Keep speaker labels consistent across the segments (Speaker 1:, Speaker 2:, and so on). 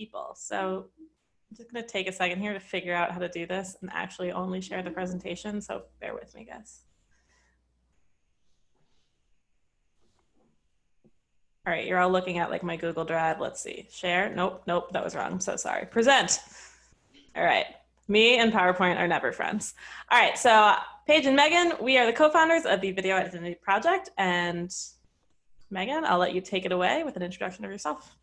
Speaker 1: people. So I'm just gonna take a second here to figure out how to do this and actually only share the presentation. So bear with me, guys. All right, you're all looking at like my Google Drive. Let's see, share. Nope, that was wrong. I'm so sorry. Present. All right, me and PowerPoint are never friends. All right, so Paige and Megan, we are the co-founders of the Video Identity Project. And Megan, I'll let you take it away with an introduction of yourself.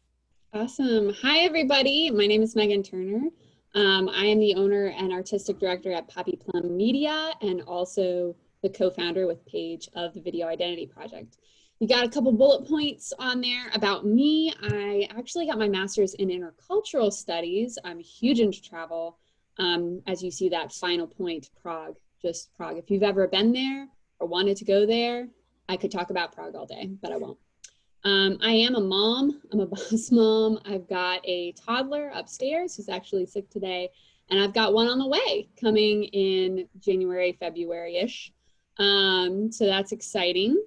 Speaker 2: Awesome. Hi, everybody. My name is Megan Turner. I am the owner and artistic director at Poppy Plum Media and also the co-founder with Paige of the Video Identity Project. You got a couple bullet points on there about me. I actually got my master's in intercultural studies. I'm huge into travel. As you see that final point, Prague, just Prague. If you've ever been there or wanted to go there, I could talk about Prague all day, but I won't. I am a mom. I'm a boss mom. I've got a toddler upstairs who's actually sick today, and I've got one on the way coming in January, February-ish. So that's exciting.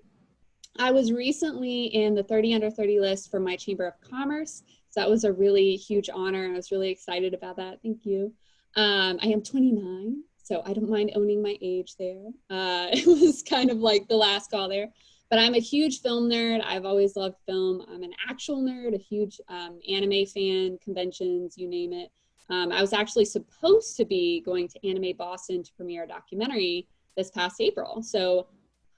Speaker 2: I was recently in the 30 under 30 list for my Chamber of Commerce. So that was a really huge honor. I was really excited about that. Thank you. I am 29, so I don't mind owning my age there. It was kind of like the last call there. But I'm a huge film nerd. I've always loved film. I'm an actual nerd, a huge anime fan, conventions, you name it. I was actually supposed to be going to Anime Boston to premiere a documentary this past April. So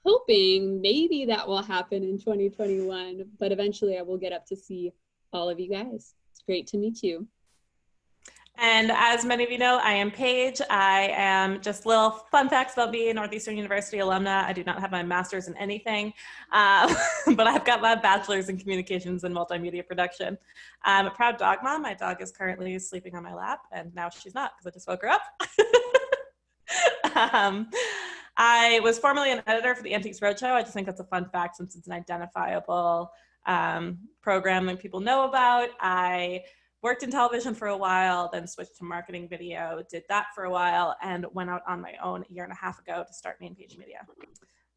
Speaker 2: hoping maybe that will happen in 2021, but eventually I will get up to see all of you guys. It's great to meet you.
Speaker 1: And as many of you know, I am Paige. I am just little fun facts about me, Northeastern University alumna. I do not have my master's in anything, but I've got my bachelor's in communications and multimedia production. I'm a proud dog mom. My dog is currently sleeping on my lap, and now she's not because I just woke her up. I was formerly an editor for the Antiques Roadshow. I just think that's a fun fact since it's an identifiable program that people know about. I worked in television for a while, then switched to marketing video, did that for a while, and went out on my own a year and a half ago to start Main Page Media.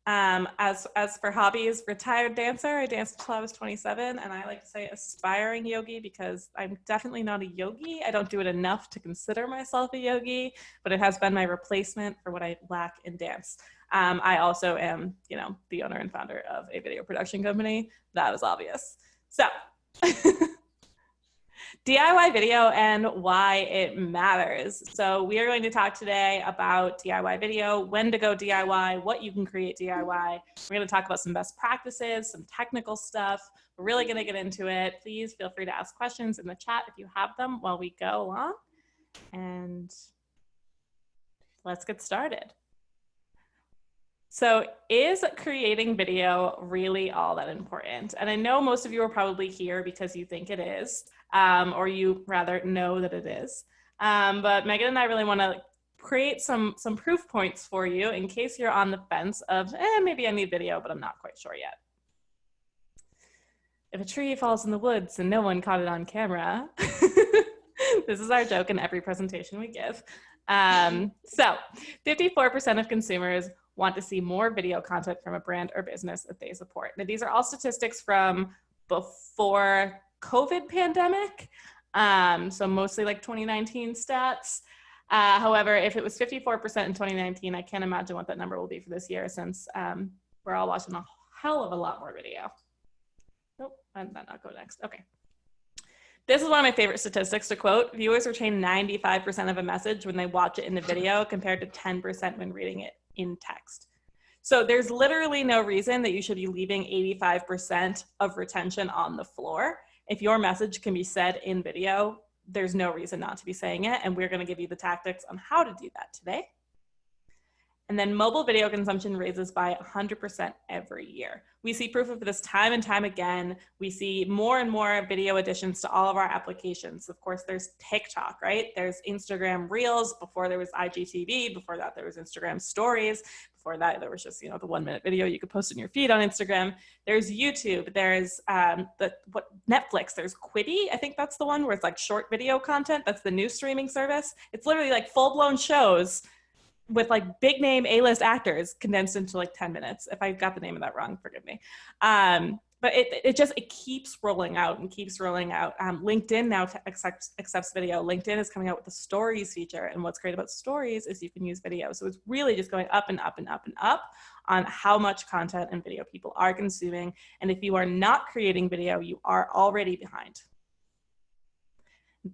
Speaker 1: As for hobbies, retired dancer. I danced until I was 27, and I like to say aspiring yogi because I'm definitely not a yogi. I don't do it enough to consider myself a yogi, but it has been my replacement for what I lack in dance. I also am, the owner and founder of a video production company. That was obvious. So DIY video and why it matters. So we are going to talk today about DIY video, when to go DIY, what you can create DIY. We're going to talk about some best practices, some technical stuff. We're really going to get into it. Please feel free to ask questions in the chat if you have them while we go along. And let's get started. So is creating video really all that important? And I know most of you are probably here because you think it is. Or you rather know that it is. But Megan and I really want to create some proof points for you in case you're on the fence of, maybe I need video, but I'm not quite sure yet. If a tree falls in the woods and no one caught it on camera, this is our joke in every presentation we give. So 54% of consumers want to see more video content from a brand or business that they support. Now, these are all statistics from before COVID pandemic, so mostly like 2019 stats. However, if it was 54% in 2019, I can't imagine what that number will be for this year since we're all watching a hell of a lot more video. Nope, I did not go next. Okay. This is one of my favorite statistics to quote. Viewers retain 95% of a message when they watch it in the video compared to 10% when reading it in text. So there's literally no reason that you should be leaving 85% of retention on the floor. If your message can be said in video, there's no reason not to be saying it. And we're going to give you the tactics on how to do that today. And then mobile video consumption raises by 100% every year. We see proof of this time and time again. We see more and more video additions to all of our applications. Of course, there's TikTok, right? There's Instagram Reels. Before there was IGTV. Before that, there was Instagram Stories. Before that, there was just, the 1-minute video you could post in your feed on Instagram. There's YouTube. There's Netflix. There's Quibi. I think that's the one where it's like short video content. That's the new streaming service. It's literally like full-blown shows with like big name A-list actors condensed into like 10 minutes. If I got the name of that wrong, forgive me. And but it keeps rolling out and keeps rolling out. LinkedIn now accepts video. LinkedIn is coming out with the stories feature. And what's great about stories is you can use video. So it's really just going up and up and up and up on how much content and video people are consuming. And if you are not creating video, you are already behind.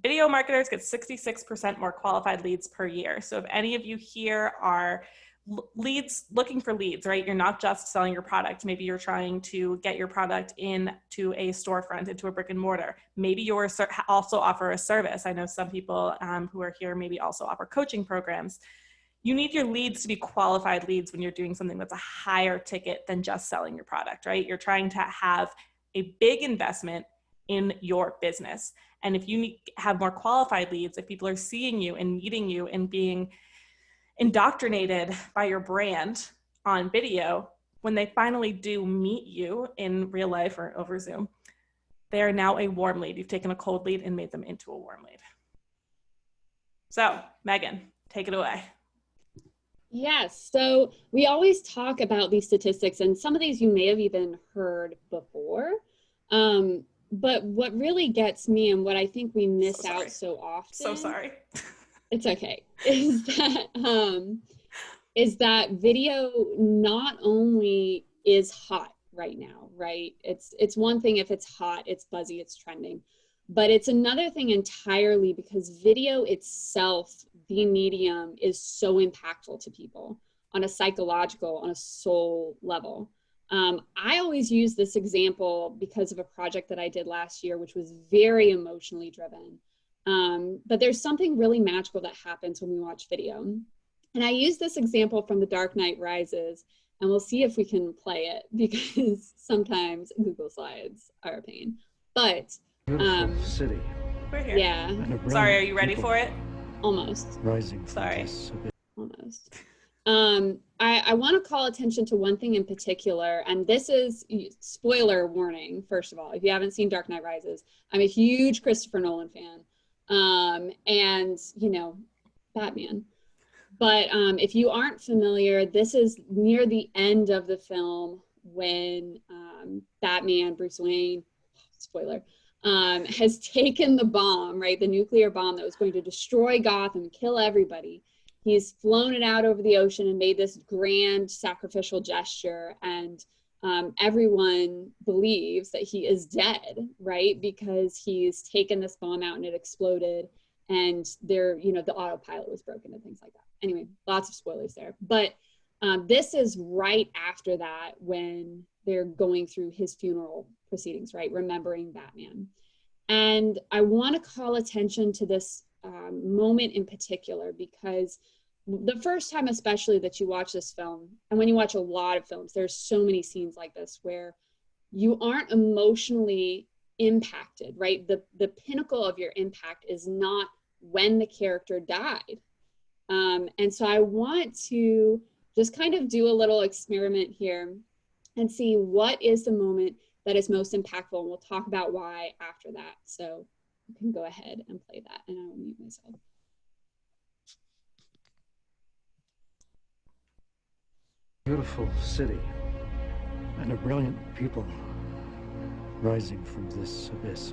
Speaker 1: Video marketers get 66% more qualified leads per year. So if any of you here are looking for leads, right? You're not just selling your product. Maybe you're trying to get your product into a storefront, into a brick and mortar. Maybe you also offer a service. I know some people who are here maybe also offer coaching programs. You need your leads to be qualified leads when you're doing something that's a higher ticket than just selling your product, right? You're trying to have a big investment in your business. And if you have more qualified leads, if people are seeing you and meeting you and being indoctrinated by your brand on video, when they finally do meet you in real life or over Zoom, they are now a warm lead. You've taken a cold lead and made them into a warm lead. So, Megan, take it away.
Speaker 2: Yes, so we always talk about these statistics, and some of these you may have even heard before. But what really gets me, and what I think we miss out so often.
Speaker 1: So sorry.
Speaker 2: It's okay. Is that video not only is hot right now, right? It's one thing if it's hot, it's buzzy, it's trending, but it's another thing entirely because video itself, the medium, is so impactful to people on a psychological, on a soul level. I always use this example because of a project that I did last year, which was very emotionally driven. But there's something really magical that happens when we watch video. And I use this example from The Dark Knight Rises, and we'll see if we can play it because sometimes Google Slides are a pain. But
Speaker 3: beautiful city.
Speaker 1: We're here.
Speaker 2: Yeah.
Speaker 1: Sorry, are you ready for it?
Speaker 2: Almost.
Speaker 3: Rising.
Speaker 2: Sorry. Almost. I want to call attention to one thing in particular, and this is spoiler warning. First of all, if you haven't seen Dark Knight Rises, I'm a huge Christopher Nolan fan. And you know, Batman. But if you aren't familiar, this is near the end of the film when Batman, Bruce Wayne, spoiler, has taken the bomb, right? The nuclear bomb that was going to destroy Gotham, kill everybody. He's flown it out over the ocean and made this grand sacrificial gesture. And everyone believes that he is dead, right? Because he's taken this bomb out and it exploded. And there, you know, the autopilot was broken and things like that. Anyway, lots of spoilers there. But this is right after that when they're going through his funeral proceedings, right? Remembering Batman. And I want to call attention to this moment in particular because the first time especially that you watch this film, and when you watch a lot of films, there's so many scenes like this where you aren't emotionally impacted, right? The pinnacle of your impact is not when the character died. And so I want to just kind of do a little experiment here and see what is the moment that is most impactful, and we'll talk about why after that. So you can go ahead and play that, and I will mute myself.
Speaker 3: Beautiful city and a brilliant people rising from this abyss.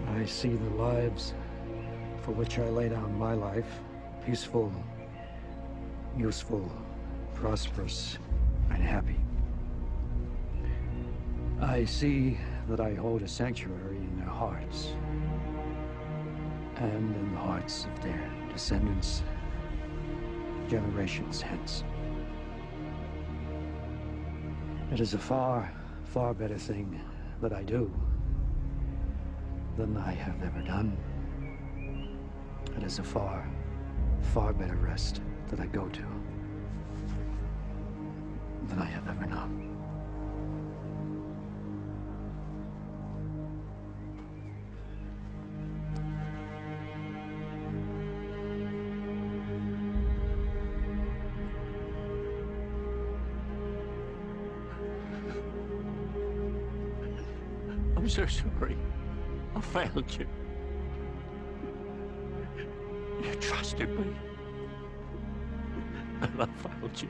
Speaker 3: I see the lives for which I lay down my life, peaceful, useful, prosperous, and happy. I see that I hold a sanctuary in their hearts and in the hearts of their descendants generations hence. It is a far, far better thing that I do than I have ever done. It is a far, far better rest that I go to than I have ever known.
Speaker 4: I'm so sorry. I failed you. You trusted me. And I failed you.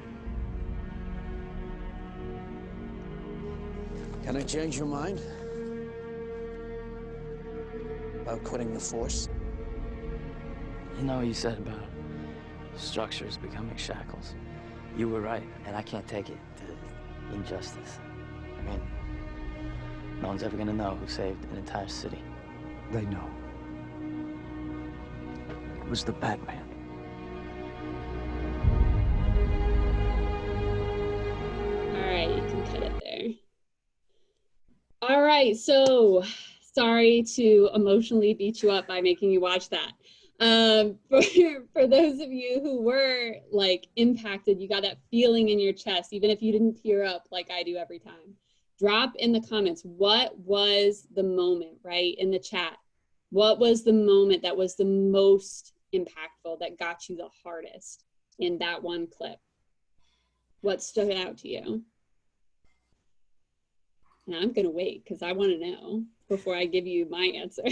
Speaker 5: Can I change your mind? About quitting the force?
Speaker 6: You know what you said about structures becoming shackles. You were right, and I can't take it, the injustice. I mean, no one's ever gonna know who saved an entire city.
Speaker 3: They know.
Speaker 6: It was the Batman.
Speaker 2: All right, you can cut it there. All right, so sorry to emotionally beat you up by making you watch that. For those of you who were like impacted, you got that feeling in your chest, even if you didn't tear up like I do every time. Drop in the comments, what was the moment, right, in the chat? What was the moment that was the most impactful, that got you the hardest in that one clip? What stood out to you? And I'm gonna wait because I want to know before I give you my answer.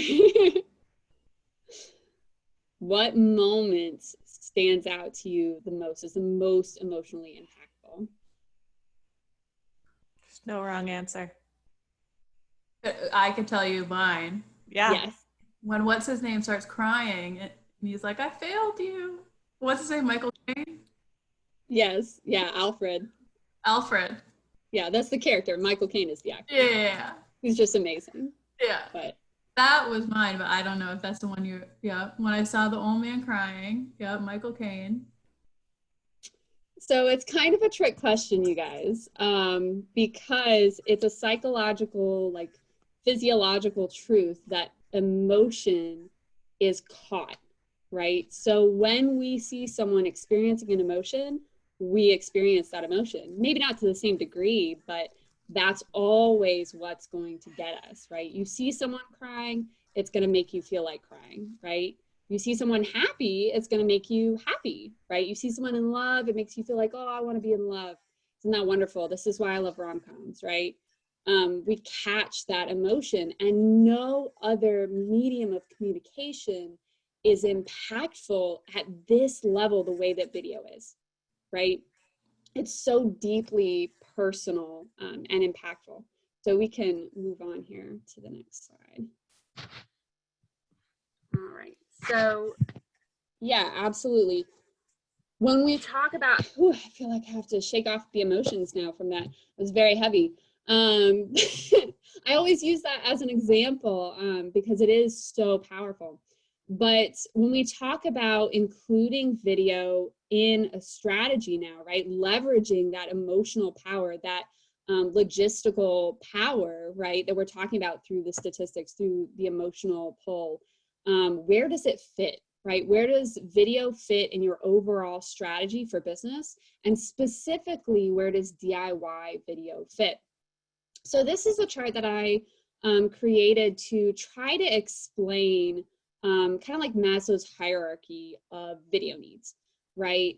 Speaker 2: What moment stands out to you the most, is the most emotionally impactful?
Speaker 1: There's no wrong answer.
Speaker 7: I could tell you mine.
Speaker 1: Yeah.
Speaker 2: Yes.
Speaker 7: When what's his name starts crying and he's like, I failed you. What's his name? Michael Caine?
Speaker 2: Yes. Yeah. Alfred. Yeah, that's the character. Michael Caine is the actor.
Speaker 7: Yeah.
Speaker 2: He's just amazing.
Speaker 7: Yeah.
Speaker 2: But
Speaker 7: that was mine, but I don't know if that's the one you, yeah. When I saw the old man crying, yeah, Michael Caine.
Speaker 2: so it's kind of a trick question, you guys, because it's a psychological, like physiological truth that emotion is caught, right? So when we see someone experiencing an emotion, we experience that emotion. Maybe not to the same degree, but that's always what's going to get us, right? You see someone crying, it's going to make you feel like crying, right? You see someone happy, it's going to make you happy, right? You see someone in love, it makes you feel like, oh, I want to be in love. Isn't that wonderful? This is why I love rom-coms, right? We catch that emotion, and no other medium of communication is impactful at this level the way that video is, right? It's so deeply personal and impactful. So we can move on here to the next slide. All right, so yeah, absolutely. When we talk about, I feel like I have to shake off the emotions now from that. It was very heavy. I always use that as an example because it is so powerful. But when we talk about including video in a strategy now, right, leveraging that emotional power, that logistical power, right, that we're talking about through the statistics, through the emotional pull, where does it fit, right? Where does video fit in your overall strategy for business? And specifically, where does DIY video fit? So this is a chart that I created to try to explain kind of like Maslow's hierarchy of video needs, right?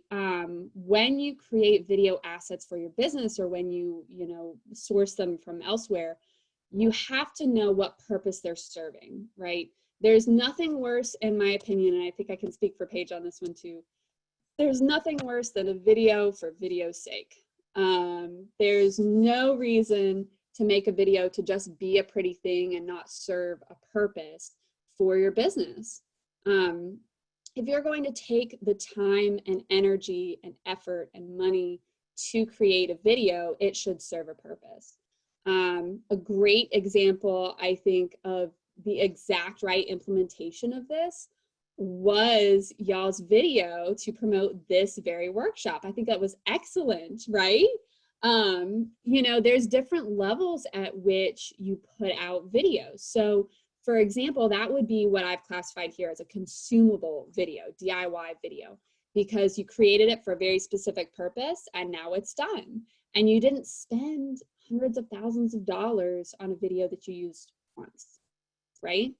Speaker 2: When you create video assets for your business, or when you source them from elsewhere, you have to know what purpose they're serving, right? There's nothing worse, in my opinion, and I think I can speak for Paige on this one too. There's nothing worse than a video for video's sake. There's no reason to make a video to just be a pretty thing and not serve a purpose for your business. If you're going to take the time and energy and effort and money to create a video, it should serve a purpose. A great example, I think, of the exact right implementation of this was y'all's video to promote this very workshop. I think that was excellent, right? There's different levels at which you put out videos. So for example, that would be what I've classified here as a consumable video, DIY video, because you created it for a very specific purpose and now it's done. And you didn't spend hundreds of thousands of dollars on a video that you used once, right?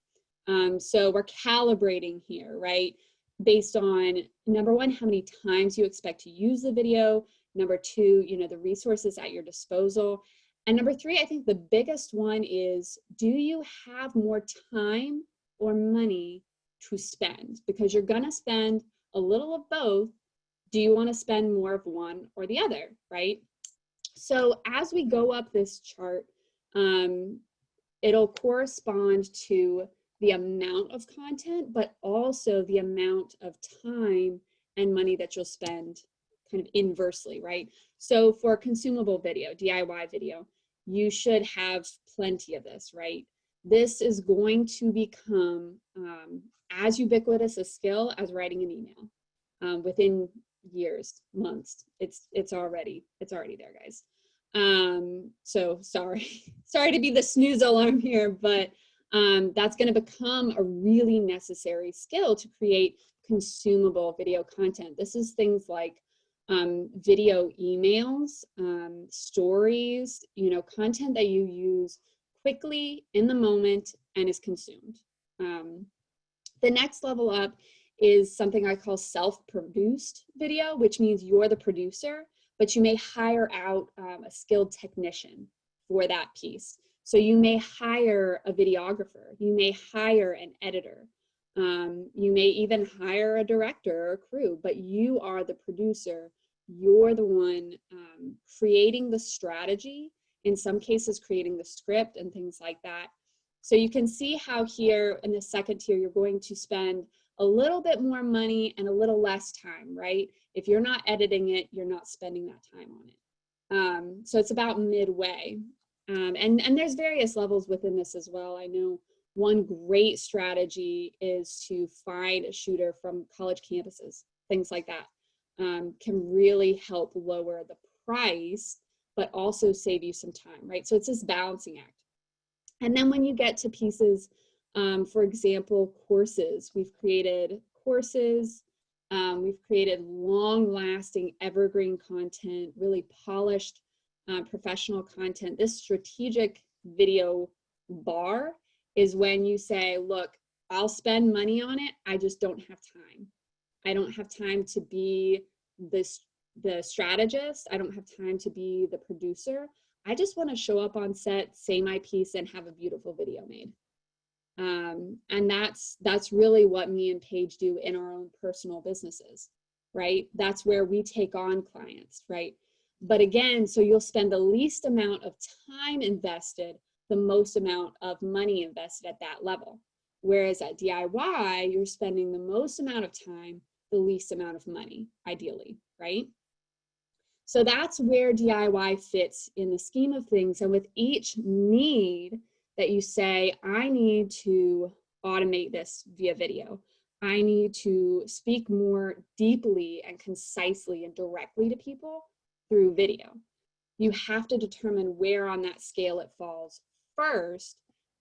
Speaker 2: So we're calibrating here, right? Based on, number one, how many times you expect to use the video. Number two, the resources at your disposal. And number three, I think the biggest one is, do you have more time or money to spend? Because you're gonna spend a little of both. Do you wanna spend more of one or the other, right? So as we go up this chart, it'll correspond to the amount of content, but also the amount of time and money that you'll spend kind of inversely, right? So for consumable video, DIY video, you should have plenty of this, right? This is going to become as ubiquitous a skill as writing an email within years, months. It's already there, guys. So sorry to be the snooze alarm here, but that's going to become a really necessary skill to create consumable video content. This is things like video emails, stories, content that you use quickly in the moment and is consumed. The next level up is something I call self-produced video, which means you're the producer, but you may hire out a skilled technician for that piece. So you may hire a videographer, you may hire an editor, you may even hire a director or a crew, but you are the producer. You're the one creating the strategy, in some cases creating the script and things like that. So you can see how here in the second tier, you're going to spend a little bit more money and a little less time, right? If you're not editing it, you're not spending that time on it. So it's about midway. And there's various levels within this as well. I know one great strategy is to find a shooter from college campuses, things like that. Can really help lower the price, but also save you some time, right? So it's this balancing act. And then when you get to pieces, for example, courses, we've created courses, we've created long-lasting evergreen content, really polished professional content. This strategic video bar is when you say, look, I'll spend money on it, I just don't have time. I don't have time to be the strategist. I don't have time to be the producer. I just want to show up on set, say my piece, and have a beautiful video made. And that's really what me and Paige do in our own personal businesses, right? That's where we take on clients, right? But again, so you'll spend the least amount of time invested, the most amount of money invested at that level. Whereas at DIY, you're spending the most amount of time, the least amount of money, ideally, right? So that's where DIY fits in the scheme of things. And with each need that you say, I need to automate this via video, I need to speak more deeply and concisely and directly to people through video, you have to determine where on that scale it falls first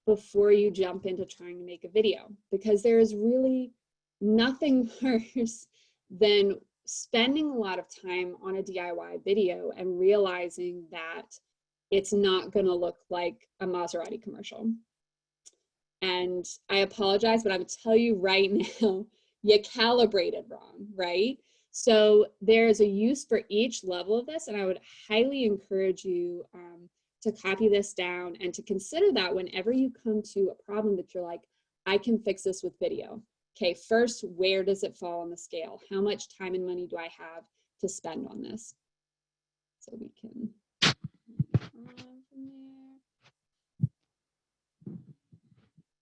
Speaker 2: before you jump into trying to make a video, because there is really nothing worse than spending a lot of time on a DIY video and realizing that it's not going to look like a Maserati commercial. And I apologize, but I would tell you right now, you calibrated wrong, right? So there's a use for each level of this, and I would highly encourage you to copy this down and to consider that whenever you come to a problem that you're like, I can fix this with video. Okay, first, where does it fall on the scale? How much time and money do I have to spend on this? So we can from there.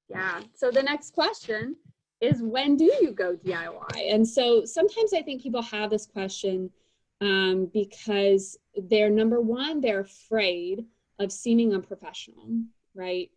Speaker 2: Yeah, so the next question is, when do you go DIY? And so sometimes I think people have this question because they're, number one, they're afraid of seeming unprofessional, right?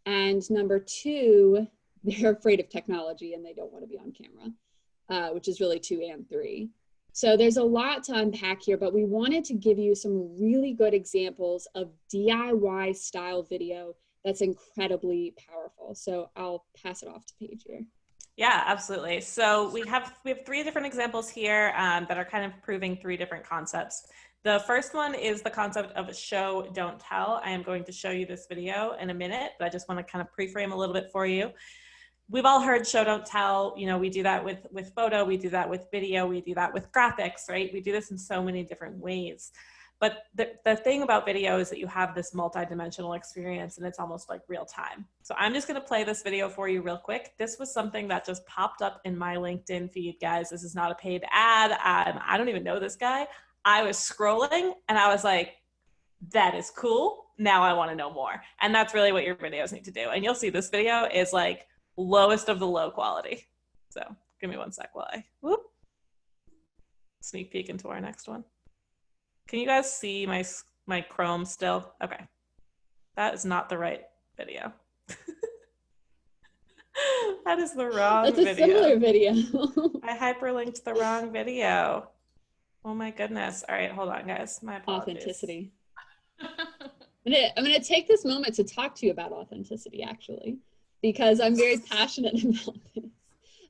Speaker 2: And number two, they're afraid of technology and they don't want to be on camera, which is really 2 and 3. So there's a lot to unpack here, but we wanted to give you some really good examples of DIY style video that's incredibly powerful. So I'll pass it off to Paige here.
Speaker 1: Yeah, absolutely. So we have 3 different examples here that are kind of proving 3 different concepts. The first one is the concept of show, don't tell. I am going to show you this video in a minute, but I just want to kind of pre-frame a little bit for you. We've all heard show, don't tell. You know, we do that with photo, we do that with video, we do that with graphics, right? We do this in so many different ways. But the thing about video is that you have this multi-dimensional experience and it's almost like real time. So I'm just gonna play this video for you real quick. This was something that just popped up in my LinkedIn feed, guys. This is not a paid ad. I don't even know this guy. I was scrolling and I was like, that is cool. now I want to know more. And that's really what your videos need to do. And you'll see this video is like lowest of the low quality. So give me one sec while I sneak peek into our next one. Can you guys see my Chrome still? Okay. That is not the right video. That is the wrong video.
Speaker 2: That's a similar video.
Speaker 1: I hyperlinked the wrong video. Oh my goodness. All right, hold on, guys. My apologies.
Speaker 2: Authenticity. I'm gonna take this moment to talk to you about authenticity, actually, because I'm very passionate about this.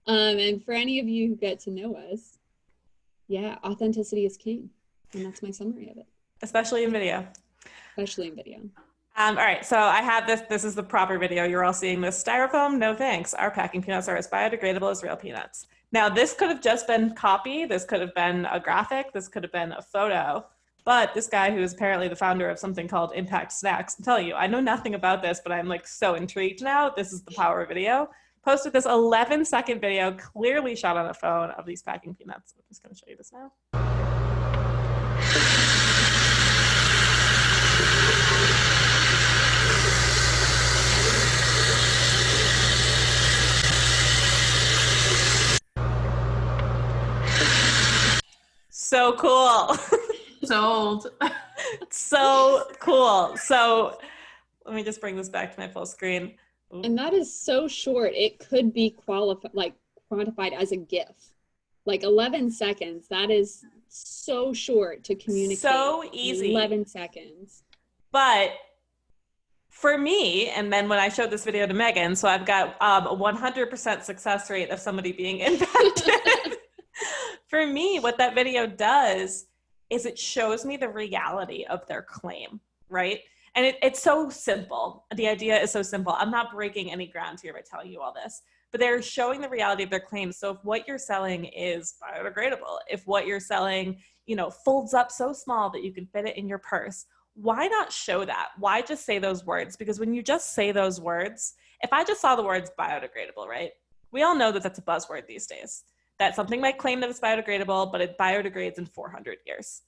Speaker 2: And for any of you who get to know us, yeah, authenticity is king. And that's my summary of it.
Speaker 1: Especially in video.
Speaker 2: Especially in video.
Speaker 1: All right, so I have this. This is the proper video. You're all seeing this. Styrofoam, no thanks. Our packing peanuts are as biodegradable as real peanuts. Now, this could have just been copy. This could have been a graphic. This could have been a photo. But this guy, who is apparently the founder of something called Impact Snacks, I'm telling you, I know nothing about this, but I'm like so intrigued now. This is the power of video. Posted this 11-second video, clearly shot on a phone, of these packing peanuts. I'm just going to show you this now. So cool.
Speaker 7: Sold.
Speaker 1: So cool. So let me just bring this back to my full screen. Ooh.
Speaker 2: And that is so short. It could be quantified as a GIF. Like 11 seconds. That is so short to communicate.
Speaker 1: So easy.
Speaker 2: 11 seconds.
Speaker 1: But for me, and then when I showed this video to Megan, so I've got a 100% success rate of somebody being impacted. For me, what that video does is it shows me the reality of their claim, right? And it's so simple. The idea is so simple. I'm not breaking any ground here by telling you all this, but they're showing the reality of their claims. So if what you're selling is biodegradable, if what you're selling, folds up so small that you can fit it in your purse, why not show that? Why just say those words? Because when you just say those words, if I just saw the words biodegradable, right? We all know that that's a buzzword these days. That something might claim that it's biodegradable, but it biodegrades in 400 years.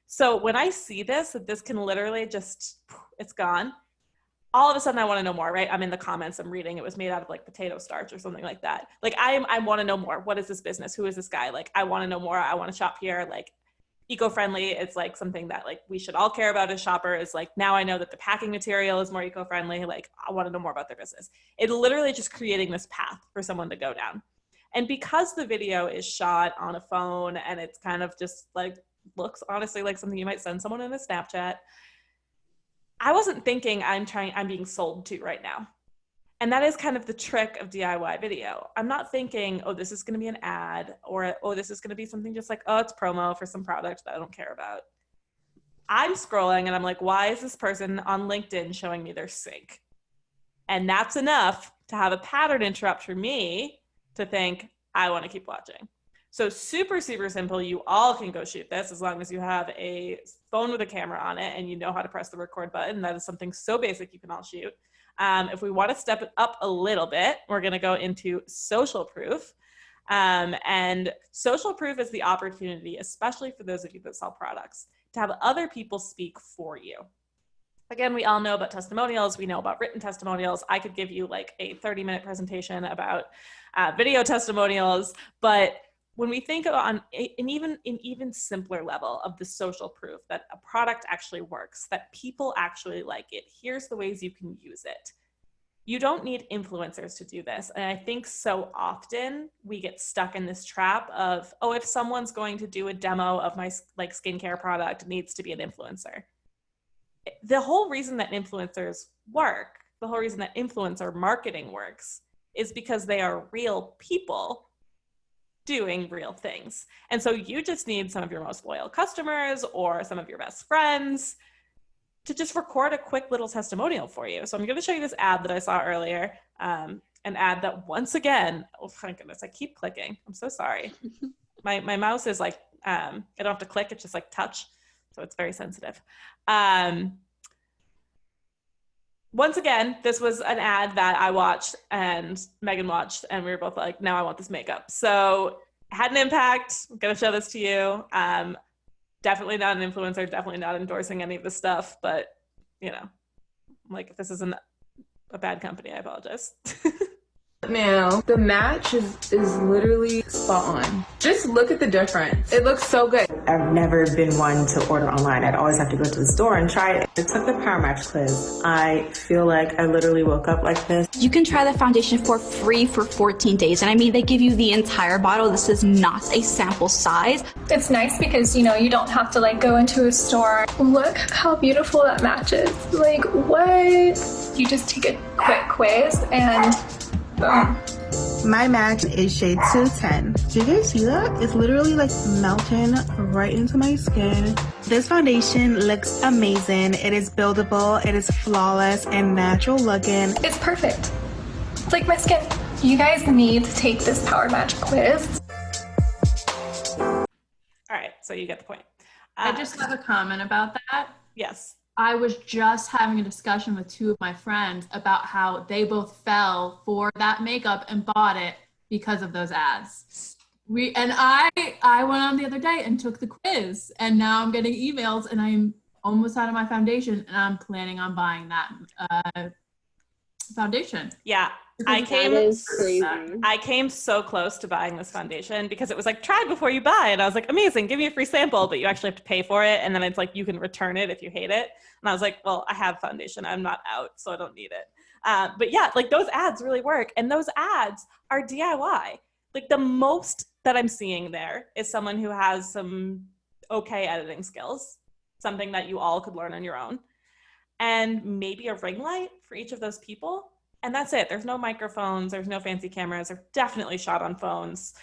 Speaker 1: So when I see this, that this can literally just, it's gone, all of a sudden I want to know more, right? I'm in the comments, I'm reading, it was made out of like potato starch or something like that. Like I want to know more. What is this business? Who is this guy? Like I want to know more. I want to shop here. Like eco-friendly is like something that like we should all care about as shoppers. Like now I know that the packing material is more eco-friendly. Like I want to know more about their business. It literally just creating this path for someone to go down. And because the video is shot on a phone and it's kind of just like, looks honestly like something you might send someone in a Snapchat, I wasn't thinking I'm being sold to right now. And that is kind of the trick of DIY video. I'm not thinking, oh, this is going to be an ad, or, oh, this is going to be something just like, oh, it's promo for some product that I don't care about. I'm scrolling and I'm like, why is this person on LinkedIn showing me their sink? And that's enough to have a pattern interrupt for me to think, I want to keep watching. So super, super simple. You all can go shoot this as long as you have a phone with a camera on it and you know how to press the record button. That is something so basic you can all shoot. If we want to step it up a little bit, we're going to go into social proof. And social proof is the opportunity, especially for those of you that sell products, to have other people speak for you. Again, we all know about testimonials. We know about written testimonials. I could give you like a 30-minute presentation about video testimonials, but when we think on an even simpler level of the social proof that a product actually works, that people actually like it, here's the ways you can use it. You don't need influencers to do this. And I think so often we get stuck in this trap of, oh, if someone's going to do a demo of my like skincare product, it needs to be an influencer. The whole reason that influencers work, the whole reason that influencer marketing works is because they are real people doing real things. And so you just need some of your most loyal customers or some of your best friends to just record a quick little testimonial for you. So I'm going to show you this ad that I saw earlier, an ad that once again, oh my goodness, I keep clicking. I'm so sorry. My mouse is like, I don't have to click, it's just like touch. So it's very sensitive. Once again, this was an ad that I watched and Megan watched, and we were both like, now I want this makeup. So had an impact. I'm going to show this to you. Definitely not an influencer, definitely not endorsing any of this stuff, but you know, like, if this isn't a bad company, I apologize.
Speaker 8: Now, the match is literally spot on. Just look at the difference. It looks so good.
Speaker 9: I've never been one to order online. I'd always have to go to the store and try it. I took the Power Match quiz. I feel like I literally woke up like this.
Speaker 10: You can try the foundation for free for 14 days. And I mean, they give you the entire bottle. This is not a sample size.
Speaker 11: It's nice because, you know, you don't have to like go into a store. Look how beautiful that match is. Like, what? You just take a quick quiz and boom.
Speaker 12: My match is shade 210. Do you guys see that? It's literally like melting right into my skin. This foundation looks amazing. It is buildable, it is flawless and natural looking.
Speaker 11: It's perfect. It's like my skin. You guys need to take this Power Match quiz.
Speaker 1: All right, so you get the point.
Speaker 7: I just have a comment about that.
Speaker 1: Yes.
Speaker 7: I was just having a discussion with two of my friends about how they both fell for that makeup and bought it because of those ads. I went on the other day and took the quiz, and now I'm getting emails and I'm almost out of my foundation, and I'm planning on buying that foundation.
Speaker 1: Yeah. I came so close to buying this foundation because it was like, try before you buy. And I was like, amazing, give me a free sample, but you actually have to pay for it. And then it's like, you can return it if you hate it. And I was like, well, I have foundation. I'm not out, so I don't need it. But yeah, like those ads really work. And those ads are DIY. Like the most that I'm seeing there is someone who has some okay editing skills, something that you all could learn on your own, and maybe a ring light for each of those people. And that's it. There's no microphones. There's no fancy cameras. They're definitely shot on phones.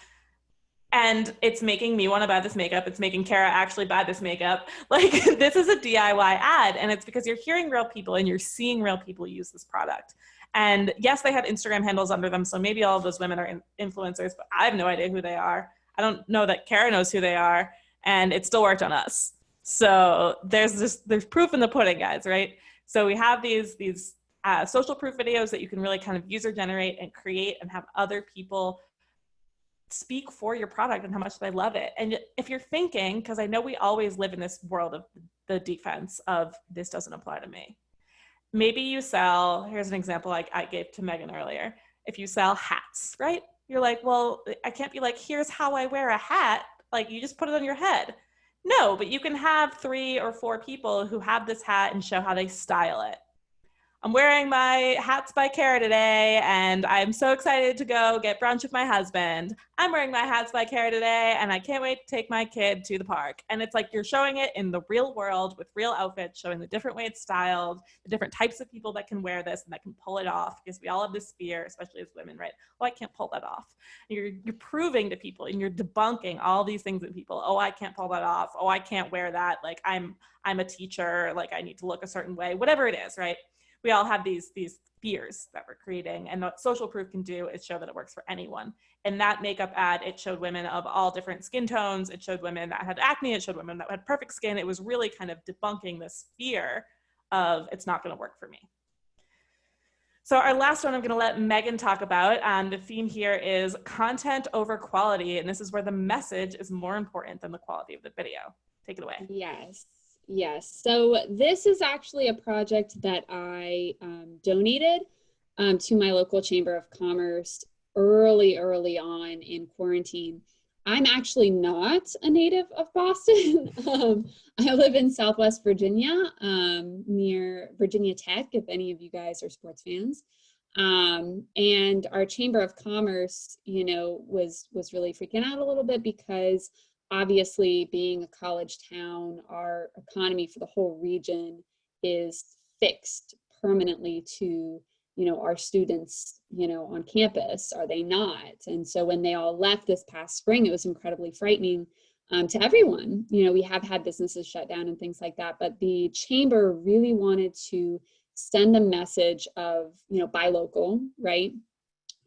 Speaker 1: And it's making me want to buy this makeup. It's making Kara actually buy this makeup. Like, this is a DIY ad. And it's because you're hearing real people and you're seeing real people use this product. And yes, they had Instagram handles under them. So maybe all of those women are influencers, but I have no idea who they are. I don't know that Kara knows who they are. And it still worked on us. So there's proof in the pudding, guys, right? So we have these social proof videos that you can really kind of user generate and create and have other people speak for your product and how much they love it. And if you're thinking, because I know we always live in this world of the defense of this doesn't apply to me. Maybe you sell, here's an example like I gave to Megan earlier. If you sell hats, right? You're like, well, I can't be like, here's how I wear a hat. Like you just put it on your head. No, but you can have 3 or 4 people who have this hat and show how they style it. I'm wearing my Hats by Kara today, and I'm so excited to go get brunch with my husband. I'm wearing my Hats by Kara today, and I can't wait to take my kid to the park. And it's like you're showing it in the real world with real outfits, showing the different way it's styled, the different types of people that can wear this and that can pull it off, because we all have this fear, especially as women, right? Oh, I can't pull that off. You're proving to people, and you're debunking all these things in people. Oh, I can't pull that off. Oh, I can't wear that. Like I'm a teacher. Like I need to look a certain way. Whatever it is, right? We all have these fears that we're creating, and what social proof can do is show that it works for anyone. In that makeup ad, it showed women of all different skin tones. It showed women that had acne. It showed women that had perfect skin. It was really kind of debunking this fear of it's not going to work for me. So our last one I'm going to let Megan talk about. The theme here is content over quality, and this is where the message is more important than the quality of the video. Take it away.
Speaker 2: Yes. So this is actually a project that I donated to my local Chamber of Commerce early on in quarantine. I'm actually not a native of Boston. I live in Southwest Virginia, near Virginia Tech, if any of you guys are sports fans. And our Chamber of Commerce, was really freaking out a little bit because obviously, being a college town, our economy for the whole region is fixed permanently to, our students, on campus. Are they not? And so when they all left this past spring, it was incredibly frightening to everyone. We have had businesses shut down and things like that, but the chamber really wanted to send a message of, buy local, right?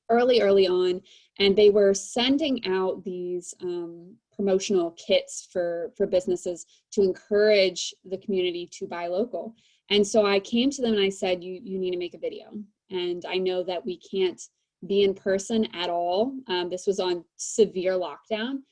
Speaker 2: Early on, and they were sending out these promotional kits for businesses to encourage the community to buy local. And so I came to them and I said, you need to make a video. And I know that we can't be in person at all. This was on severe lockdown.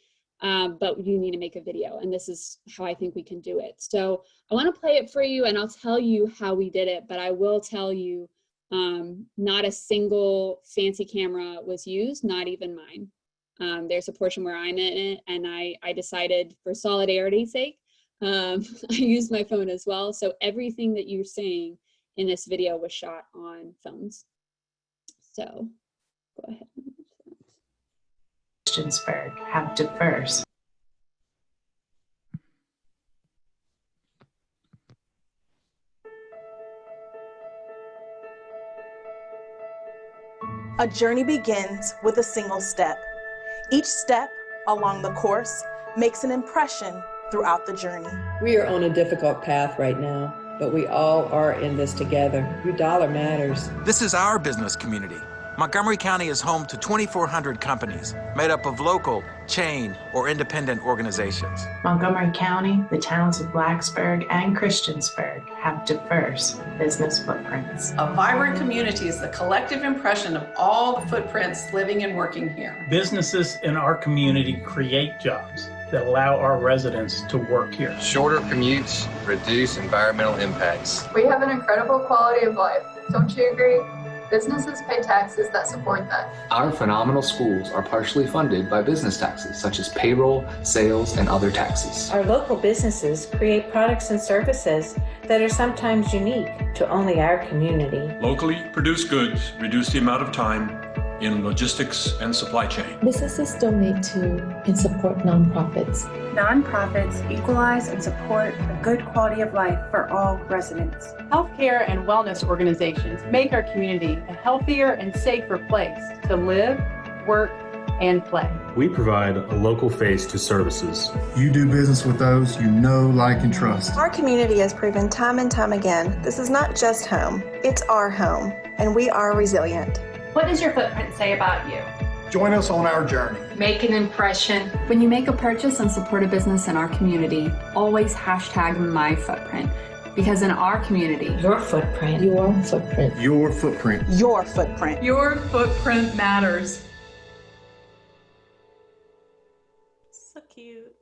Speaker 2: but you need to make a video, and this is how I think we can do it. So I want to play it for you, and I'll tell you how we did it, but I will tell you not a single fancy camera was used, not even mine. There's a portion where I'm in it, and I decided for solidarity's sake, I used my phone as well. So everything that you're seeing in this video was shot on phones. So go ahead.
Speaker 9: Christiansburg have diverse.
Speaker 13: A journey begins with a single step. Each step along the course makes an impression throughout the journey.
Speaker 14: We are on a difficult path right now, but we all are in this together. Your dollar matters.
Speaker 15: This is our business community. Montgomery County is home to 2,400 companies made up of local, chain, or independent organizations.
Speaker 9: Montgomery County, the towns of Blacksburg and Christiansburg have diverse business footprints.
Speaker 16: A vibrant community is the collective impression of all the footprints living and working here.
Speaker 17: Businesses in our community create jobs that allow our residents to work here.
Speaker 18: Shorter commutes reduce environmental impacts.
Speaker 11: We have an incredible quality of life. Don't you agree? Businesses pay taxes that support that.
Speaker 19: Our phenomenal schools are partially funded by business taxes, such as payroll, sales, and other taxes.
Speaker 20: Our local businesses create products and services that are sometimes unique to only our community.
Speaker 21: Locally produced goods reduce the amount of time in logistics and supply chain.
Speaker 22: Businesses donate to and support nonprofits.
Speaker 23: Nonprofits equalize and support a good quality of life for all residents.
Speaker 24: Healthcare and wellness organizations make our community a healthier and safer place to live, work, and play.
Speaker 25: We provide a local face to services.
Speaker 26: You do business with those you know, like, and trust.
Speaker 27: Our community has proven time and time again, this is not just home, it's our home, and we are resilient.
Speaker 28: What does your footprint say about you?
Speaker 26: Join us on our journey.
Speaker 28: Make an impression.
Speaker 29: When you make a purchase and support a business in our community, always hashtag my footprint. Because in our community,
Speaker 22: your footprint, your footprint,
Speaker 26: your footprint,
Speaker 27: your footprint,
Speaker 16: your footprint matters.
Speaker 1: So cute.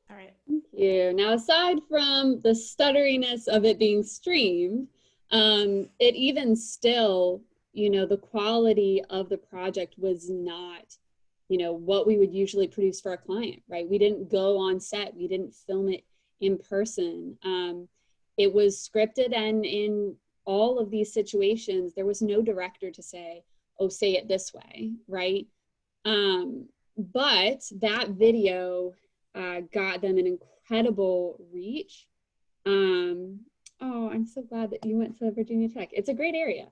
Speaker 1: All right.
Speaker 2: Thank you. Now, aside from the stutteriness of it being streamed, it even still, you know, the quality of the project was not, you know, what we would usually produce for a client, right? We didn't go on set. We didn't film it in person. It was scripted, and in all of these situations, there was no director to say, oh, say it this way, right? But that video got them an incredible reach. Oh, I'm so glad that you went to Virginia Tech. It's a great area.